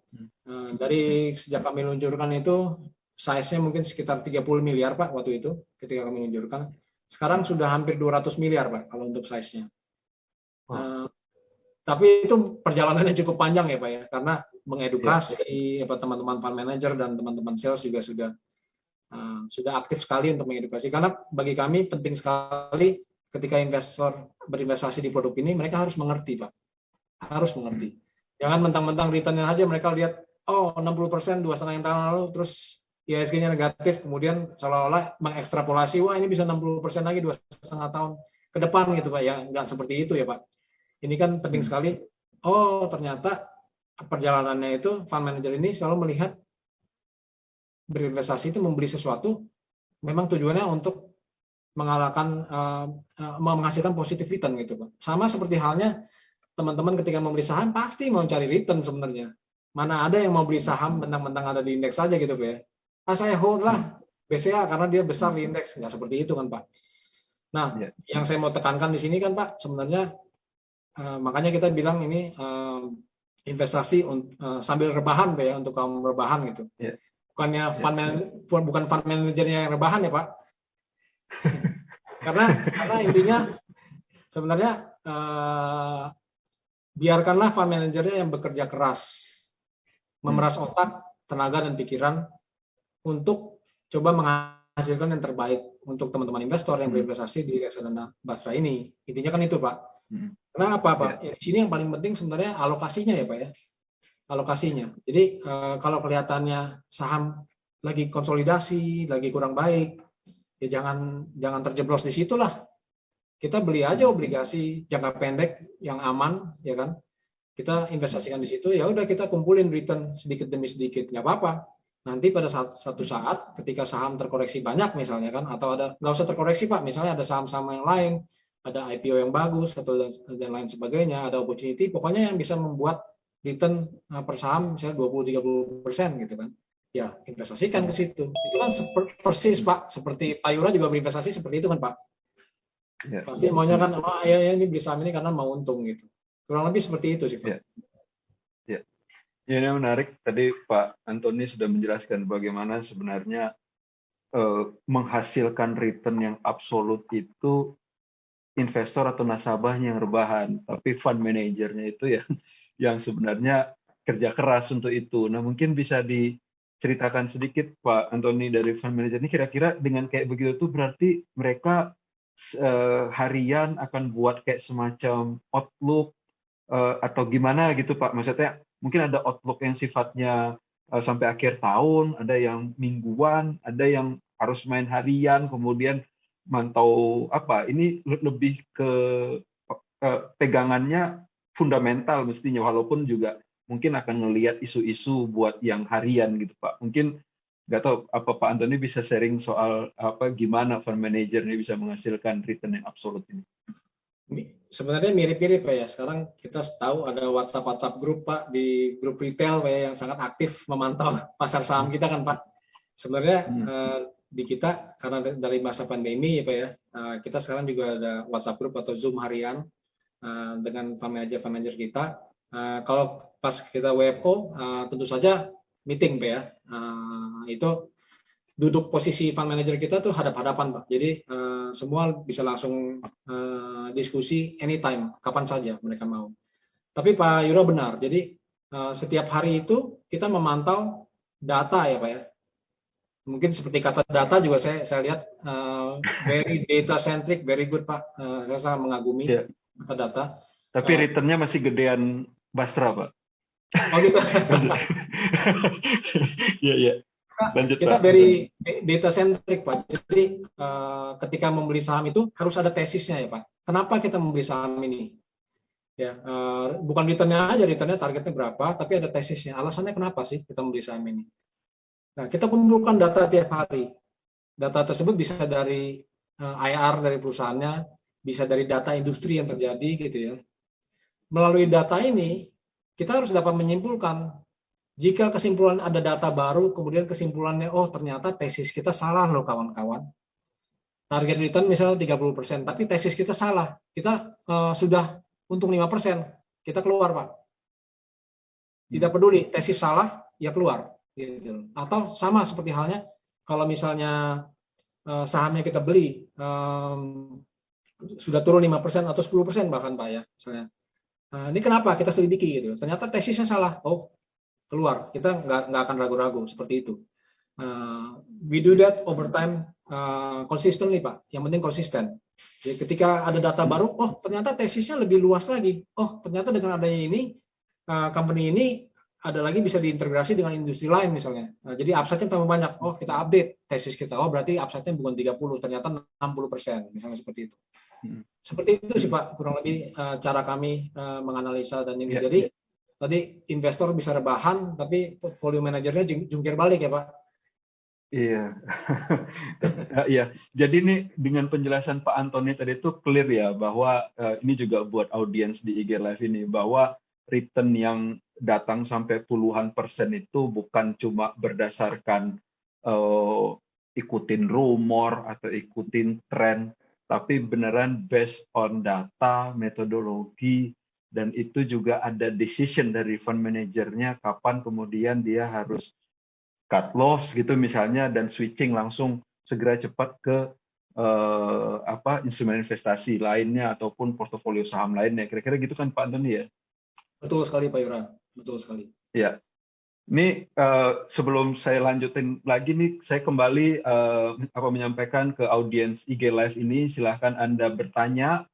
Speaker 2: Dari sejak kami luncurkan itu size-nya mungkin sekitar 30 miliar Pak waktu itu ketika kami luncurkan. Sekarang sudah hampir 200 miliar Pak kalau untuk size-nya. Tapi itu perjalanannya cukup panjang ya Pak ya, karena mengedukasi teman-teman fund manager dan teman-teman sales juga sudah aktif sekali untuk mengedukasi. Karena bagi kami penting sekali ketika investor berinvestasi di produk ini, mereka harus mengerti Pak, harus mengerti. Jangan mentang-mentang return-nya aja mereka lihat, 60% 2,5 tahun lalu, terus IHSG-nya negatif, kemudian seolah-olah mengekstrapolasi, wah ini bisa 60% lagi 2,5 tahun ke depan gitu Pak. Ya nggak seperti itu ya Pak. Ini kan penting sekali. Ternyata perjalanannya itu fund manager ini selalu melihat berinvestasi itu membeli sesuatu memang tujuannya untuk menghasilkan positif return gitu Pak. Sama seperti halnya teman-teman ketika membeli saham pasti mau cari return sebenarnya. Mana ada yang mau beli saham mentang-mentang ada di indeks saja gitu Pak ya. Saya hold lah BCA karena dia besar di indeks. Nggak seperti itu kan Pak. Nah, yang saya mau tekankan di sini kan Pak, sebenarnya makanya kita bilang ini investasi sambil rebahan Pak ya, untuk kaum rebahan gitu. Bukannya bukan fund manajernya yang rebahan ya Pak. karena intinya sebenarnya biarkanlah fund manajernya yang bekerja keras, memeras otak, tenaga dan pikiran untuk coba menghasilkan yang terbaik untuk teman-teman investor yang berinvestasi di reksadana Basra ini. Intinya kan itu Pak. Kenapa Pak? Di sini yang paling penting sebenarnya alokasinya ya Pak ya. Alokasinya. Jadi kalau kelihatannya saham lagi konsolidasi, lagi kurang baik, ya jangan terjeblos di situlah. Kita beli aja obligasi jangka pendek yang aman, ya kan? Kita investasikan di situ, ya udah kita kumpulin return sedikit demi sedikit, nggak apa-apa. Nanti pada satu saat ketika saham terkoreksi banyak misalnya kan, atau nggak usah terkoreksi Pak, misalnya ada saham-saham yang lain, ada IPO yang bagus atau dan lain sebagainya, ada opportunity, pokoknya yang bisa membuat return per saham misalnya 20-30% gitu kan. Ya, investasikan ke situ. Itu kan persis Pak, seperti Pak Yura juga berinvestasi seperti itu kan Pak. Pasti maunya kan, ini beli saham ini karena mau untung gitu. Kurang lebih seperti itu sih Pak.
Speaker 1: Ya, ini menarik. Tadi Pak Antoni sudah menjelaskan bagaimana sebenarnya menghasilkan return yang absolut itu investor atau nasabahnya yang rebahan, tapi fund manajernya itu yang sebenarnya kerja keras untuk itu. Nah, mungkin bisa diceritakan sedikit Pak Antoni dari fund manager ini, kira-kira dengan kayak begitu tuh berarti mereka harian akan buat kayak semacam outlook atau gimana gitu Pak? Maksudnya mungkin ada outlook yang sifatnya sampai akhir tahun, ada yang mingguan, ada yang harus main harian, kemudian mantau ini lebih ke pegangannya fundamental mestinya, walaupun juga mungkin akan ngelihat isu-isu buat yang harian gitu Pak. Mungkin nggak tahu apa Pak Antoni bisa sharing soal gimana fund manager ini bisa menghasilkan return yang absolut ini.
Speaker 2: Sebenarnya mirip-mirip Pak ya. Sekarang kita tahu ada WhatsApp grup Pak, di grup retail Pak ya, yang sangat aktif memantau pasar saham kita kan Pak. Sebenarnya di kita karena dari masa pandemi ya Pak ya, kita sekarang juga ada WhatsApp group atau Zoom harian dengan fund manager kita. Kalau pas kita WFO tentu saja meeting Pak ya, itu duduk posisi fund manager kita tuh hadap-hadapan Pak. Jadi semua bisa langsung diskusi anytime, kapan saja mereka mau. Tapi Pak Yura benar, jadi setiap hari itu kita memantau data ya Pak ya. Mungkin seperti kata data juga saya lihat very data centric, very good Pak. Saya sangat mengagumi kata data.
Speaker 1: Tapi returnnya masih gedean Basra Pak.
Speaker 2: Oh gitu.
Speaker 1: Iya. Lanjut,
Speaker 2: kita
Speaker 1: Pak.
Speaker 2: very data centric Pak. Jadi ketika membeli saham itu harus ada tesisnya ya Pak. Kenapa kita membeli saham ini? Ya, bukan returnnya aja, returnnya targetnya berapa, tapi ada tesisnya. Alasannya kenapa sih kita membeli saham ini? Nah, kita kumpulkan data tiap hari. Data tersebut bisa dari IR dari perusahaannya, bisa dari data industri yang terjadi gitu ya. Melalui data ini, kita harus dapat menyimpulkan jika kesimpulan ada data baru, kemudian kesimpulannya, ternyata tesis kita salah loh kawan-kawan. target return misalnya 30%, tapi tesis kita salah. Kita sudah untung 5%, kita keluar, Pak. Tidak peduli, tesis salah, ya keluar. Gitu. Atau sama seperti halnya, kalau misalnya sahamnya kita beli, sudah turun 5% atau 10% bahkan, Pak, ya. Misalnya. Ini kenapa? Kita selidiki gitu. Ternyata tesisnya salah. Oh, keluar. Kita nggak akan ragu-ragu seperti itu. We do that over time, consistently, Pak. Yang penting konsisten. Jadi ketika ada data baru, oh ternyata tesisnya lebih luas lagi. Oh ternyata dengan adanya ini, company ini ada lagi bisa diintegrasi dengan industri lain misalnya. Jadi upside-nya tambah banyak. Oh kita update tesis kita. Oh berarti upside-nya bukan 30, ternyata 60%. Misalnya seperti itu. Seperti itu sih Pak, kurang lebih cara kami menganalisa dan ini. Jadi tadi investor bisa rebahan, tapi portfolio manajernya jungkir balik ya Pak.
Speaker 1: Iya, iya. Jadi nih dengan penjelasan Pak Antoni tadi itu clear ya bahwa ini juga buat audiens di IG Live ini bahwa return yang datang sampai puluhan persen itu bukan cuma berdasarkan ikutin rumor atau ikutin tren, tapi beneran based on data, metodologi, dan itu juga ada decision dari fund manajernya kapan kemudian dia harus cut loss gitu misalnya dan switching langsung segera cepat ke instrumen investasi lainnya ataupun portofolio saham lainnya. Kira-kira gitu kan Pak Antoni ya?
Speaker 2: Betul sekali Pak Yura, betul sekali.
Speaker 1: Ya. Ini sebelum saya lanjutin lagi nih, saya kembali menyampaikan ke audiens IG Live ini, silahkan Anda bertanya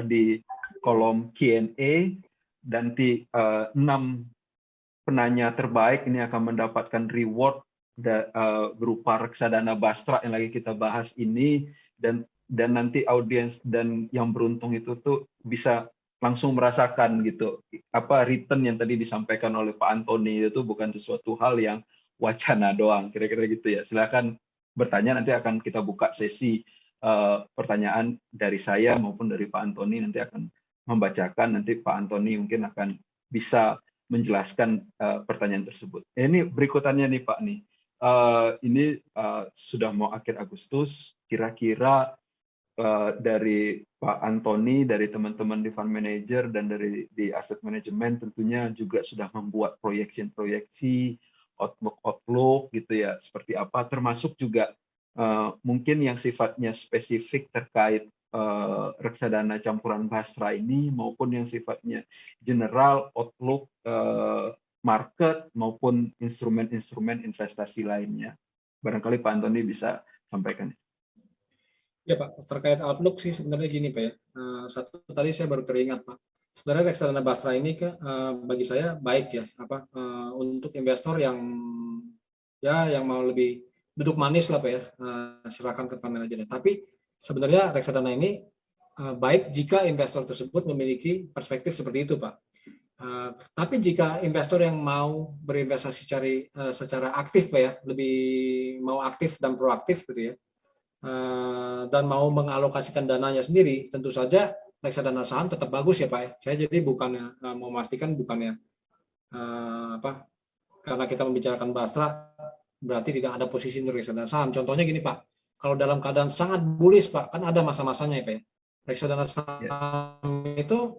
Speaker 1: di kolom Q&A, dan nanti 6 penanya terbaik ini akan mendapatkan reward berupa reksadana Bastra yang lagi kita bahas ini, dan nanti audiens dan yang beruntung itu tuh bisa langsung merasakan gitu apa return yang tadi disampaikan oleh Pak Antoni itu bukan sesuatu hal yang wacana doang, kira-kira gitu ya. Silakan bertanya, nanti akan kita buka sesi pertanyaan dari saya maupun dari Pak Antoni, nanti akan membacakan, nanti Pak Antoni mungkin akan bisa menjelaskan pertanyaan tersebut. Ini berikutannya nih Pak nih. Ini sudah mau akhir Agustus, kira-kira dari Pak Antoni, dari teman-teman di fund manager dan dari di asset management tentunya juga sudah membuat proyeksi, outlook gitu ya, seperti apa, termasuk juga mungkin yang sifatnya spesifik terkait reksadana campuran Bastra ini maupun yang sifatnya general outlook market maupun instrumen-instrumen investasi lainnya. Barangkali Pak Antoni bisa sampaikan.
Speaker 2: Ya Pak, terkait outlook sih sebenarnya gini Pak ya. Satu tadi saya baru teringat Pak. Sebenarnya reksadana Bastra ini bagi saya baik ya, untuk investor yang mau lebih duduk manis lah Pak ya. Silakan ke fund manager. Tapi sebenarnya reksadana ini baik jika investor tersebut memiliki perspektif seperti itu Pak. Tapi jika investor yang mau berinvestasi secara aktif Pak ya, lebih mau aktif dan proaktif gitu ya, dan mau mengalokasikan dananya sendiri, tentu saja reksadana saham tetap bagus ya Pak. Saya jadi bukannya mau memastikan bukannya karena kita membicarakan Bastra berarti tidak ada posisi untuk reksadana saham. Contohnya gini Pak, kalau dalam keadaan sangat bullish Pak, kan ada masa-masanya ya Pak. Reksadana saham itu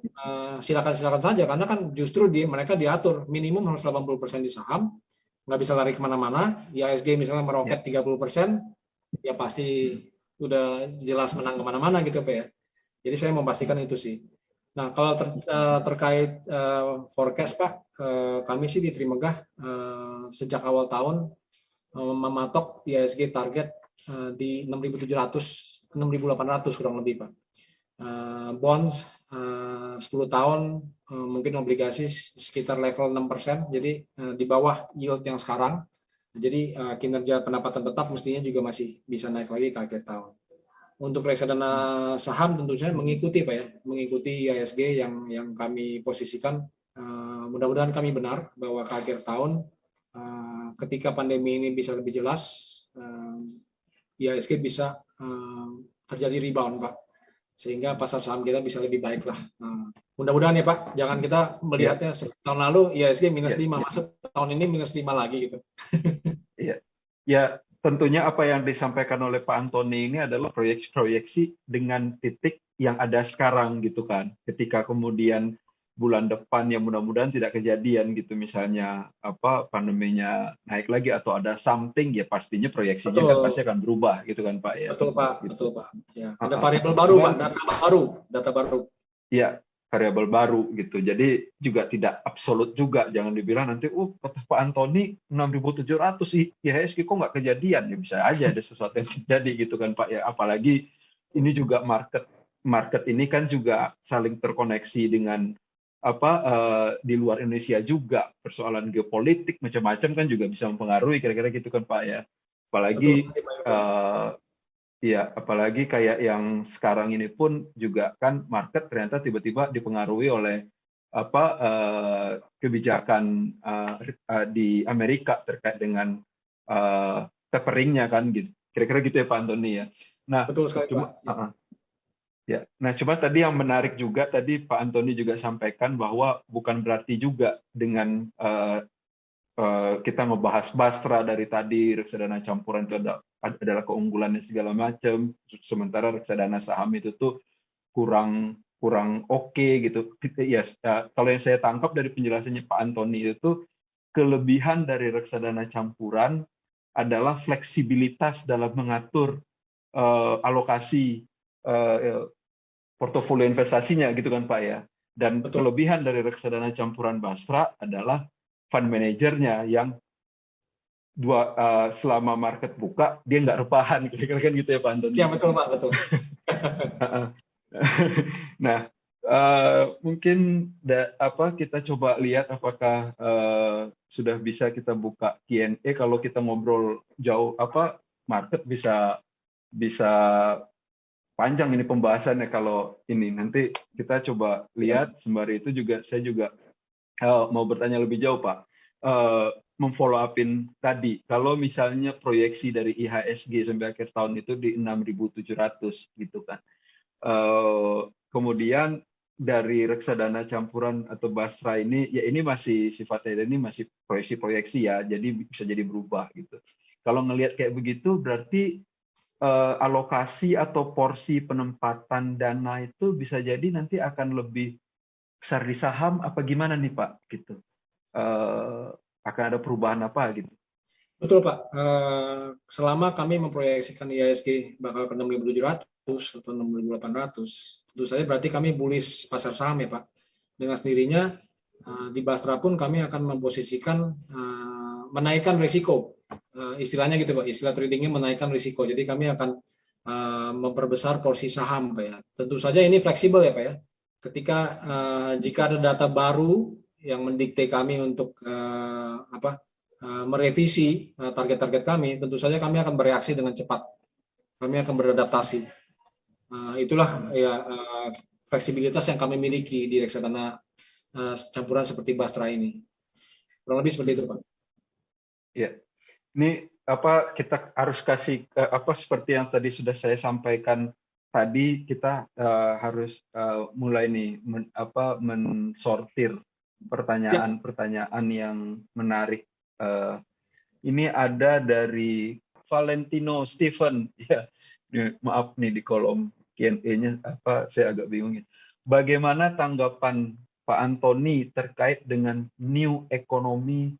Speaker 2: silakan saja, karena kan justru mereka diatur minimum harus 80% di saham, nggak bisa lari kemana-mana. IHSG misalnya meroket 30%, ya pasti udah jelas menang kemana-mana gitu Pak ya. Jadi saya memastikan itu sih. Nah kalau terkait forecast Pak, kami sih di Trimegah sejak awal tahun mematok IHSG target di 6.700, 6.800 kurang lebih Pak. Bonds 10 tahun mungkin obligasi sekitar level 6%, jadi di bawah yield yang sekarang. Jadi kinerja pendapatan tetap mestinya juga masih bisa naik lagi ke akhir tahun. Untuk reksadana saham tentunya mengikuti Pak ya, mengikuti IHSG yang kami posisikan. Mudah-mudahan kami benar bahwa ke akhir tahun ketika pandemi ini bisa lebih jelas, IHSG bisa terjadi rebound Pak, sehingga pasar saham kita bisa lebih baik lah. Mudah-mudahan ya Pak, jangan kita melihatnya tahun lalu IHSG -5, masa tahun ini -5 lagi gitu.
Speaker 1: Iya, ya tentunya apa yang disampaikan oleh Pak Antoni ini adalah proyeksi-proyeksi dengan titik yang ada sekarang gitu kan. Ketika kemudian bulan depan yang mudah-mudahan tidak kejadian gitu, misalnya apa pandeminya naik lagi atau ada something, ya pastinya proyeksinya kan pasti
Speaker 2: Betul,
Speaker 1: akan berubah gitu kan Pak ya.
Speaker 2: betul Pak,
Speaker 1: Gitu.
Speaker 2: betul Pak. Ya, ada
Speaker 1: Uh-uh.
Speaker 2: variabel baru Pak,
Speaker 1: Cuman
Speaker 2: data baru.
Speaker 1: ya variabel baru gitu. Jadi juga tidak absolut juga. Jangan dibilang nanti, kata Pak Antoni 6.700 sih, IHSG kok nggak kejadian. Ya bisa aja ada sesuatu yang terjadi gitu kan Pak ya. Apalagi ini juga market ini kan juga saling terkoneksi dengan di luar Indonesia juga. Persoalan geopolitik macam-macam kan juga bisa mempengaruhi kira-kira gitu kan Pak ya.
Speaker 2: Betul
Speaker 1: Apalagi
Speaker 2: sekali, Pak Irfan.
Speaker 1: iya, apalagi kayak yang sekarang ini pun juga kan market ternyata tiba-tiba dipengaruhi oleh kebijakan di Amerika terkait dengan taperingnya kan gitu. Kira-kira gitu ya Pak Antoni ya. Nah,
Speaker 2: Betul sekali Pak. Ya.
Speaker 1: Ya, nah cuma tadi yang menarik juga tadi Pak Antoni juga sampaikan bahwa bukan berarti juga dengan kita ngebahas Basra dari tadi, reksadana campuran itu adalah keunggulannya segala macam, sementara reksadana saham itu tuh kurang oke gitu. Ya, kalau yang saya tangkap dari penjelasannya Pak Antoni itu, kelebihan dari reksadana campuran adalah fleksibilitas dalam mengatur alokasi portofolio investasinya gitu kan Pak ya. Dan
Speaker 2: Betul.
Speaker 1: kelebihan dari reksadana campuran Basra adalah fund manajernya yang selama market buka dia nggak rebahan, kira-kira kan gitu ya Pak Antoni.
Speaker 2: Ya betul Pak, betul.
Speaker 1: Nah, mungkin kita coba lihat apakah sudah bisa kita buka Q&A. Kalau kita ngobrol jauh market bisa panjang ini pembahasannya. Kalau ini nanti kita coba lihat sembari itu juga saya juga mau bertanya lebih jauh Pak. Memfollow upin tadi, kalau misalnya proyeksi dari IHSG sampai akhir tahun itu di 6.700 gitu kan. Kemudian dari reksadana campuran atau Basra ini, ya ini masih sifatnya ini masih proyeksi-proyeksi ya, jadi bisa jadi berubah gitu. Kalau ngelihat kayak begitu, berarti alokasi atau porsi penempatan dana itu bisa jadi nanti akan lebih besar di saham apa gimana nih Pak? Gitu. Akan ada perubahan apa gitu?
Speaker 2: Betul Pak. Selama kami memproyeksikan IHSG bakal ke 6.700 atau 6.800, tentu saja berarti kami bullish pasar saham ya Pak. Dengan sendirinya di Basra pun kami akan memposisikan menaikkan risiko. Istilahnya gitu Pak, istilah tradingnya menaikkan risiko. Jadi kami akan memperbesar porsi saham Pak ya. Tentu saja ini fleksibel ya Pak ya. Ketika jika ada data baru yang mendikte kami untuk merevisi target-target kami, tentu saja kami akan bereaksi dengan cepat. Kami akan beradaptasi. Itulah ya fleksibilitas yang kami miliki di reksadana campuran seperti Basra ini. Kurang lebih seperti itu, Pak.
Speaker 1: Ya, ini kita harus kasih seperti yang tadi sudah saya sampaikan tadi, kita harus mulai nih mensortir pertanyaan-pertanyaan yang menarik. Ini ada dari Valentino Steven, ya, maaf nih di kolom Q&A-nya saya agak bingung. Bagaimana tanggapan Pak Antoni terkait dengan new economy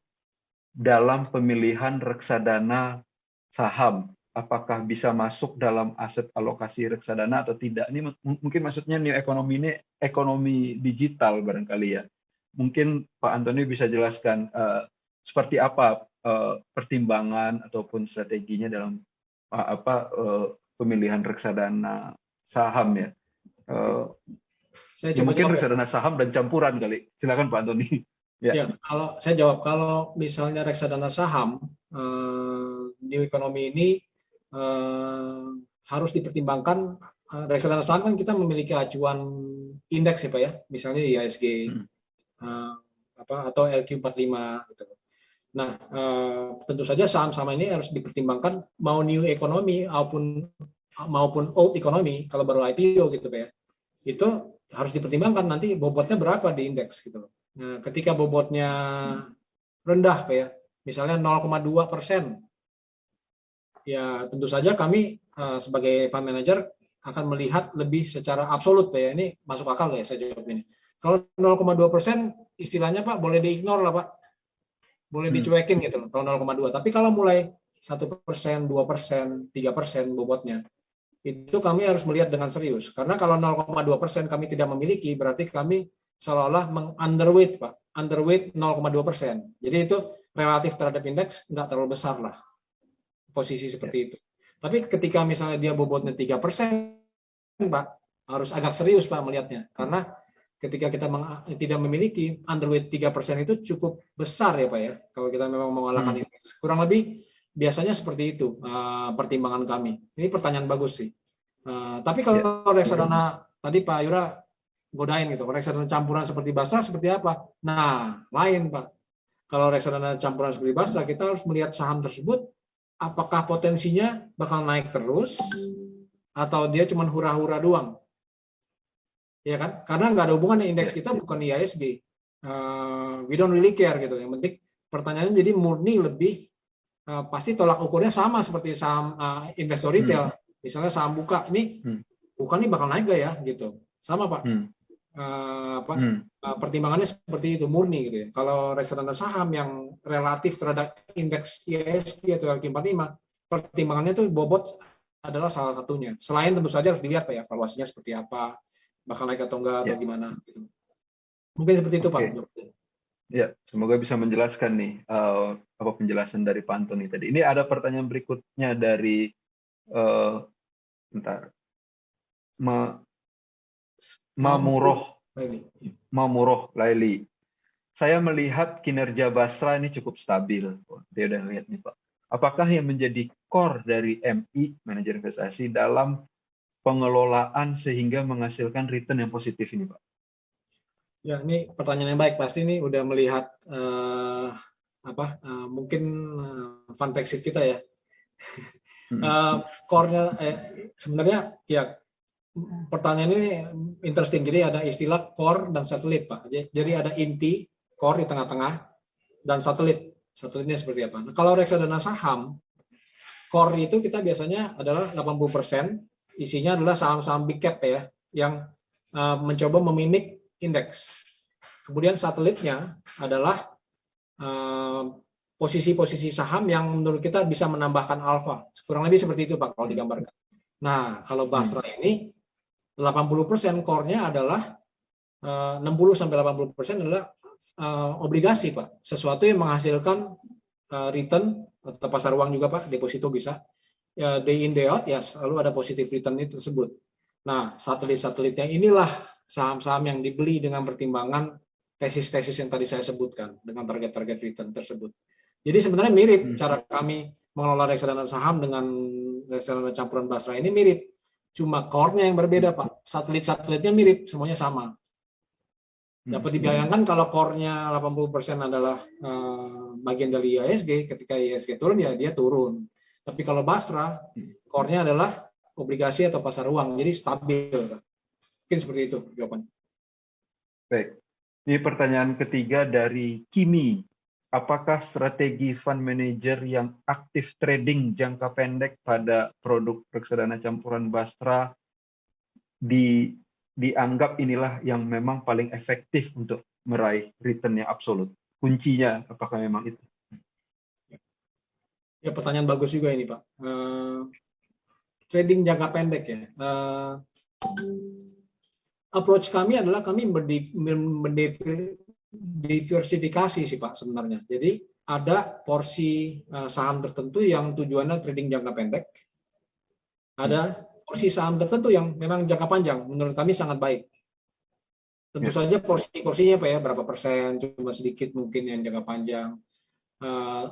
Speaker 1: dalam pemilihan reksadana saham? Apakah bisa masuk dalam aset alokasi reksadana atau tidak? Ini mungkin maksudnya new economy ini ekonomi digital barangkali ya. Mungkin Pak Antoni bisa jelaskan seperti apa pertimbangan ataupun strateginya dalam pemilihan reksadana saham ya. Mungkin reksadana saham dan campuran kali. Silakan Pak Antoni.
Speaker 2: Ya, kalau saya jawab, kalau misalnya reksadana saham, new economy ini harus dipertimbangkan. Reksadana saham kan kita memiliki acuan indeks ya Pak ya, misalnya IHSG atau LQ45 gitu. Nah, tentu saja saham-saham ini harus dipertimbangkan mau new economy maupun old economy kalau baru IPO gitu Pak ya. Itu harus dipertimbangkan nanti bobotnya berapa di indeks gitu. Nah, ketika bobotnya rendah Pak ya, misalnya 0,2%, ya tentu saja kami sebagai fund manager akan melihat lebih secara absolut Pak ya. Ini masuk akal ya saya jawab ini. Kalau 0,2% istilahnya Pak boleh diignore lah Pak. Boleh dicuekin gitu loh, kalau 0,2. Tapi kalau mulai 1%, 2%, 3% bobotnya, itu kami harus melihat dengan serius. Karena kalau 0,2% kami tidak memiliki, berarti kami seolah-olah meng-underweight, Pak. Underweight 0,2%. Jadi itu relatif terhadap indeks nggak terlalu besar lah. Posisi seperti itu. Tapi ketika misalnya dia bobotnya 3%, Pak, harus agak serius Pak melihatnya. Karena ketika kita tidak memiliki underweight 3% itu cukup besar ya Pak ya. Kalau kita memang mengalahkan indeks. Kurang lebih biasanya seperti itu pertimbangan kami. Ini pertanyaan bagus sih. Tapi kalau reksadana tadi Pak Yura godain gitu, reksadana campuran seperti Basra seperti apa? Nah, lain Pak. Kalau reksadana campuran seperti Basra, kita harus melihat saham tersebut apakah potensinya bakal naik terus atau dia cuma hura-hura doang. Ya kan? Karena nggak ada hubungan indeks kita bukan IHSG. We don't really care gitu. Yang penting pertanyaannya jadi murni lebih pasti tolak ukurnya sama seperti saham investor retail. Misalnya saham buka ini bukan nih bakal naik gak ya gitu. Sama Pak. Pertimbangannya seperti itu murni gitu ya. Kalau reksadana saham yang relatif terhadap indeks IHSG atau LQ45, pertimbangannya itu bobot adalah salah satunya. Selain tentu saja harus dilihat Pak ya, valuasinya seperti apa, bakal naik atau enggak atau gimana gitu. Mungkin seperti itu Pak.
Speaker 1: Ya, semoga bisa menjelaskan nih apa penjelasan dari Pak Antoni tadi. Ini ada pertanyaan berikutnya dari Mamuroh Laili. Saya melihat kinerja Basra ini cukup stabil. Dia udah lihat nih Pak. Apakah yang menjadi core dari MI, manajer investasi, dalam pengelolaan sehingga menghasilkan return yang positif ini Pak?
Speaker 2: Ya, ini pertanyaan yang baik. Pasti ini udah melihat mungkin fund fact sheet kita ya. Core-nya sebenarnya ya pertanyaan ini interesting. Jadi ada istilah core dan satelit Pak. Jadi ada inti core di tengah-tengah dan satelit. Satelitnya seperti apa? Nah, kalau reksadana saham, core itu kita biasanya adalah 80%, isinya adalah saham-saham big cap ya, yang mencoba memimik indeks. Kemudian satelitnya adalah posisi-posisi saham yang menurut kita bisa menambahkan alfa. Kurang lebih seperti itu Pak kalau digambarkan. Nah, kalau Basra ini 80% core-nya adalah 60-80% adalah obligasi Pak. Sesuatu yang menghasilkan return atau pasar uang juga Pak, deposito bisa. Ya, day in day out ya selalu ada positive return itu tersebut. Nah, satelit-satelitnya inilah saham-saham yang dibeli dengan pertimbangan tesis-tesis yang tadi saya sebutkan dengan target-target return tersebut. Jadi sebenarnya mirip cara kami mengelola reksadana saham dengan reksadana campuran Basra ini mirip. Cuma core-nya yang berbeda Pak. Satelit-satelitnya mirip, semuanya sama. Dapat dibayangkan kalau core-nya 80% adalah bagian dari IHSG, ketika IHSG turun ya dia turun. Tapi kalau Basra, core-nya adalah obligasi atau pasar uang, jadi stabil. Mungkin seperti itu jawabannya.
Speaker 1: Baik. Ini pertanyaan ketiga dari Kimi. Apakah strategi fund manager yang aktif trading jangka pendek pada produk reksadana campuran Basra dianggap inilah yang memang paling efektif untuk meraih return yang absolut? Kuncinya apakah memang itu?
Speaker 2: Ya, pertanyaan bagus juga ini Pak. Trading jangka pendek ya. Approach kami adalah kami diversifikasi sih Pak sebenarnya. Jadi ada porsi saham tertentu yang tujuannya trading jangka pendek. Ada porsi saham tertentu yang memang jangka panjang. Menurut kami sangat baik. Tentu saja porsinya Pak ya, berapa persen, cuma sedikit mungkin yang jangka panjang.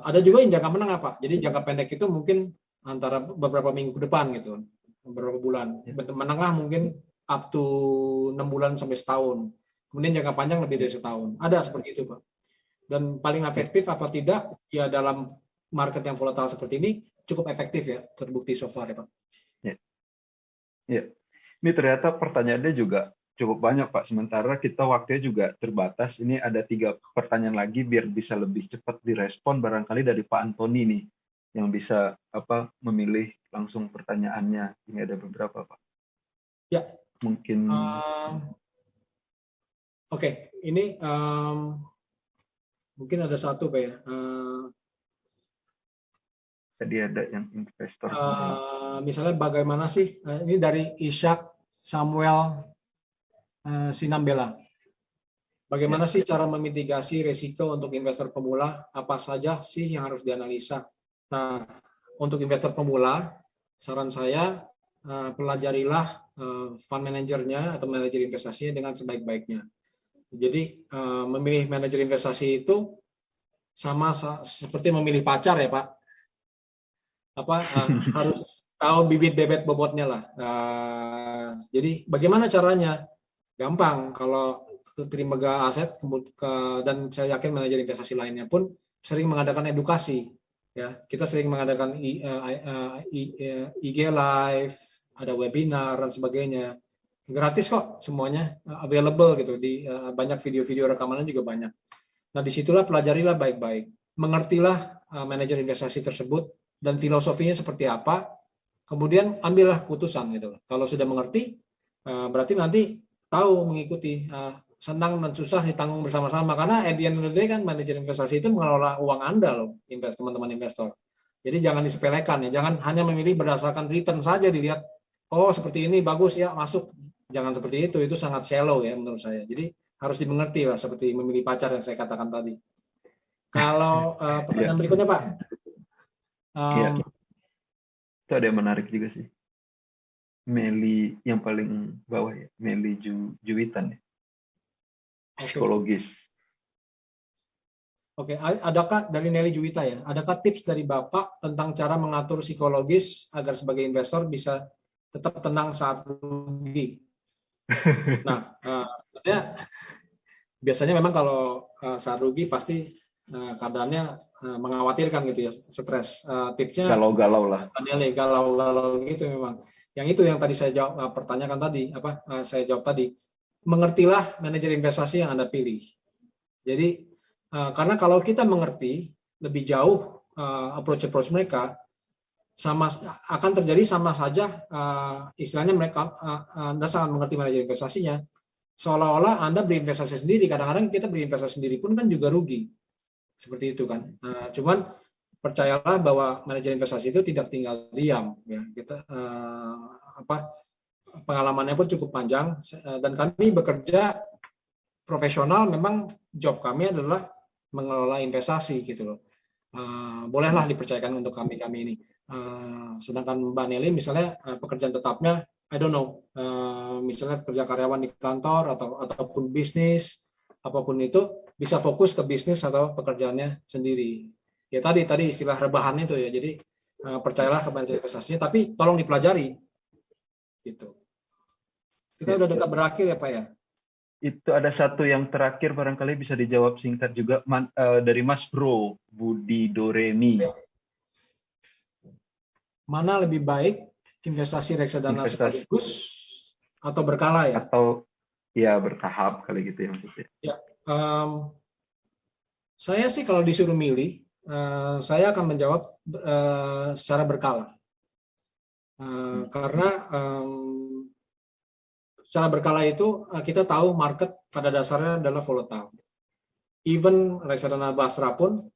Speaker 2: Ada juga yang jangka menengah Pak. Jadi jangka pendek itu mungkin antara beberapa minggu ke depan gitu, beberapa bulan. Menengah mungkin up to 6 bulan sampai setahun. Kemudian jangka panjang lebih dari setahun. Ada seperti itu Pak. Dan paling efektif apa tidak, ya dalam market yang volatile seperti ini, cukup efektif ya, terbukti so far ya Pak.
Speaker 1: Ya. Ini ternyata pertanyaannya juga cukup banyak Pak. Sementara kita waktunya juga terbatas. Ini ada 3 pertanyaan lagi biar bisa lebih cepat direspon barangkali dari Pak Antoni nih. yang bisa memilih langsung pertanyaannya. Ini ada beberapa, Pak.
Speaker 2: Ya.
Speaker 1: Mungkin
Speaker 2: Oke, ini mungkin ada satu Pak ya.
Speaker 1: tadi ada yang investor.
Speaker 2: Misalnya bagaimana sih, ini dari Ishak Samuel Sinambela. Bagaimana sih cara memitigasi risiko untuk investor pemula? Apa saja sih yang harus dianalisa? Nah, untuk investor pemula, saran saya pelajarilah fund manajernya atau manajer investasinya dengan sebaik-baiknya. Jadi memilih manajer investasi itu sama seperti memilih pacar ya Pak. Harus tahu bibit bebet bobotnya lah. Jadi bagaimana caranya? Gampang, kalau Trimega Aset dan saya yakin manajer investasi lainnya pun sering mengadakan edukasi. Ya, kita sering mengadakan IG Live, ada webinar dan sebagainya. Gratis kok semuanya, available gitu di banyak video-video rekamannya juga banyak. Nah, disitulah pelajarilah baik-baik, mengertilah manajer investasi tersebut dan filosofinya seperti apa. Kemudian ambillah putusan gitu. Kalau sudah mengerti, berarti nanti tahu mengikuti, senang dan susah ditanggung bersama-sama, karena at the end of the day kan manajer investasi itu mengelola uang Anda loh, teman-teman investor. Jadi jangan disepelekan ya, jangan hanya memilih berdasarkan return saja dilihat, oh seperti ini bagus ya masuk, jangan seperti itu sangat shallow ya menurut saya. Jadi harus dimengerti lah, seperti memilih pacar yang saya katakan tadi. Kalau pertanyaan berikutnya Pak.
Speaker 1: Itu ada yang menarik juga sih. Meli yang paling bawah ya, Meli Juwitan ya. Psikologis.
Speaker 2: Oke, adakah dari Nelly Juwita ya? Adakah tips dari Bapak tentang cara mengatur psikologis agar sebagai investor bisa tetap tenang saat rugi? Nah, biasanya memang kalau saat rugi pasti keadaannya mengkhawatirkan gitu ya, stres. Tipsnya
Speaker 1: galau-galau lah.
Speaker 2: Galau-galau gitu memang. Yang itu yang tadi saya jawab, pertanyakan tadi, saya jawab tadi. Mengertilah manajer investasi yang Anda pilih. Jadi karena kalau kita mengerti lebih jauh approach mereka, akan terjadi sama saja, istilahnya mereka Anda sangat mengerti manajer investasinya, seolah-olah Anda berinvestasi sendiri. Kadang-kadang kita berinvestasi sendiri pun kan juga rugi, seperti itu kan. Cuman percayalah bahwa manajer investasi itu tidak tinggal diam ya. Kita pengalamannya pun cukup panjang, dan kami bekerja profesional. Memang job kami adalah mengelola investasi gitu loh. Bolehlah dipercayakan untuk kami ini. Sedangkan Mbak Nelly misalnya pekerjaan tetapnya, I don't know, misalnya kerja karyawan di kantor ataupun bisnis, apapun itu, bisa fokus ke bisnis atau pekerjaannya sendiri. Ya tadi istilah rebahan itu ya. Jadi percayalah kepada investasinya, tapi tolong dipelajari. Gitu. Kita udah dekat berakhir ya Pak ya.
Speaker 1: Itu ada satu yang terakhir barangkali bisa dijawab singkat juga, dari Mas Bro Budi Doremi.
Speaker 2: Mana lebih baik, investasi reksadana sekaligus atau berkala ya?
Speaker 1: Atau ya bertahap kali gitu ya maksudnya.
Speaker 2: Ya, saya sih kalau disuruh milih, saya akan menjawab secara berkala. Karena secara berkala itu kita tahu market pada dasarnya adalah volatile. Even reksadana Basra pun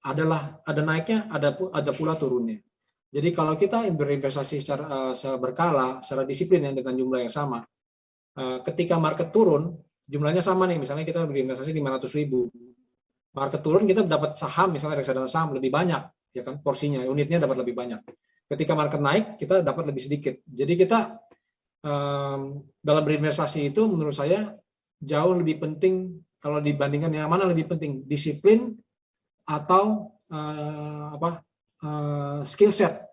Speaker 2: ada naiknya, ada pula turunnya. Jadi kalau kita berinvestasi secara berkala, secara disiplin dengan jumlah yang sama, ketika market turun, jumlahnya sama nih, misalnya kita berinvestasi 500.000, market turun kita dapat saham, misalnya reksadana saham lebih banyak, ya kan, porsinya, unitnya dapat lebih banyak. Ketika market naik, kita dapat lebih sedikit. Jadi kita dalam berinvestasi itu menurut saya jauh lebih penting, kalau dibandingkan yang mana lebih penting, disiplin atau skill set.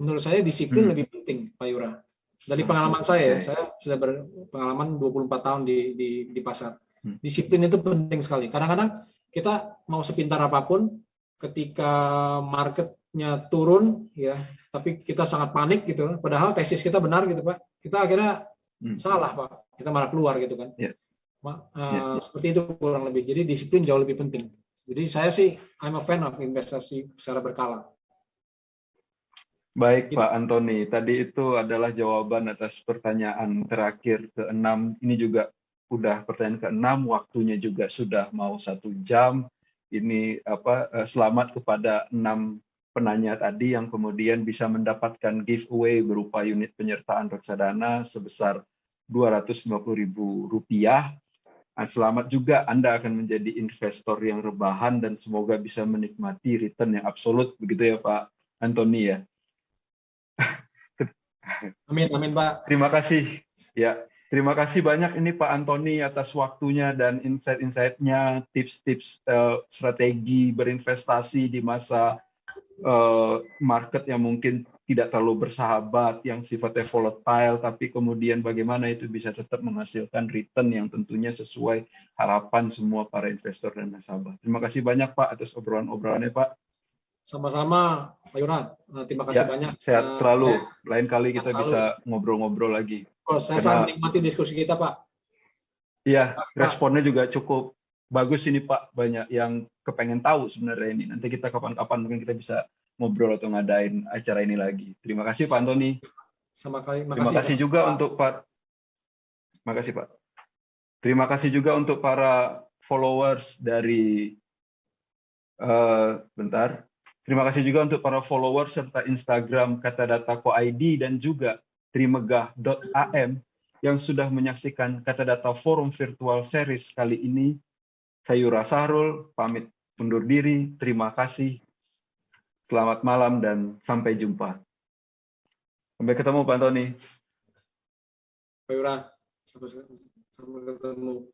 Speaker 2: Menurut saya disiplin lebih penting, Pak Yura. Dari pengalaman saya sudah berpengalaman 24 tahun di pasar. Disiplin itu penting sekali. Kadang-kadang kita mau sepintar apapun, ketika marketnya turun, ya, tapi kita sangat panik gitu. Padahal tesis kita benar gitu, Pak. Kita akhirnya salah, Pak. Kita malah keluar gitu kan. Seperti itu kurang lebih. Jadi disiplin jauh lebih penting. Jadi saya sih, I'm a fan of investasi secara berkala.
Speaker 1: Baik
Speaker 2: Gitu.
Speaker 1: Pak Antoni, tadi itu adalah jawaban atas pertanyaan terakhir ke-6. Ini juga udah pertanyaan ke-6, waktunya juga sudah mau 1 jam. Ini selamat kepada 6 penanya tadi yang kemudian bisa mendapatkan giveaway berupa unit penyertaan reksadana sebesar Rp250.000. Nah, selamat juga Anda akan menjadi investor yang rebahan dan semoga bisa menikmati return yang absolut, begitu ya Pak Antoni ya.
Speaker 2: Amin, amin Pak.
Speaker 1: Terima kasih. Ya, terima kasih banyak ini Pak Antoni atas waktunya dan insight-insight-nya, tips-tips strategi berinvestasi di masa market yang mungkin tidak terlalu bersahabat, yang sifatnya volatile, tapi kemudian bagaimana itu bisa tetap menghasilkan return yang tentunya sesuai harapan semua para investor dan nasabah. Terima kasih banyak Pak atas obrolan-obrolannya Pak.
Speaker 2: Sama-sama Pak Yunat. Terima kasih
Speaker 1: Ya,
Speaker 2: banyak.
Speaker 1: sehat selalu. Lain kali kita
Speaker 2: Selalu.
Speaker 1: bisa ngobrol-ngobrol lagi.
Speaker 2: Saya
Speaker 1: Karena
Speaker 2: sangat menikmati diskusi kita Pak.
Speaker 1: iya,
Speaker 2: Pak.
Speaker 1: responnya juga cukup bagus ini Pak. Banyak yang kepengen tahu sebenarnya ini. Nanti kita kapan-kapan mungkin kita bisa ngobrol atau ngadain acara ini lagi. Terima kasih Pak Antoni. Terima kasih juga untuk Pak. Terima kasih Pak. Terima kasih juga untuk para followers dari bentar. Terima kasih juga untuk para followers serta Instagram katadata.co.id dan juga trimegah.am yang sudah menyaksikan Kata Data Forum Virtual Series kali ini. Saya Yura Sahrul, pamit undur diri. Terima kasih. Selamat malam dan sampai jumpa. Sampai ketemu Pak Antoni.
Speaker 2: Pak Yura, sampai ketemu.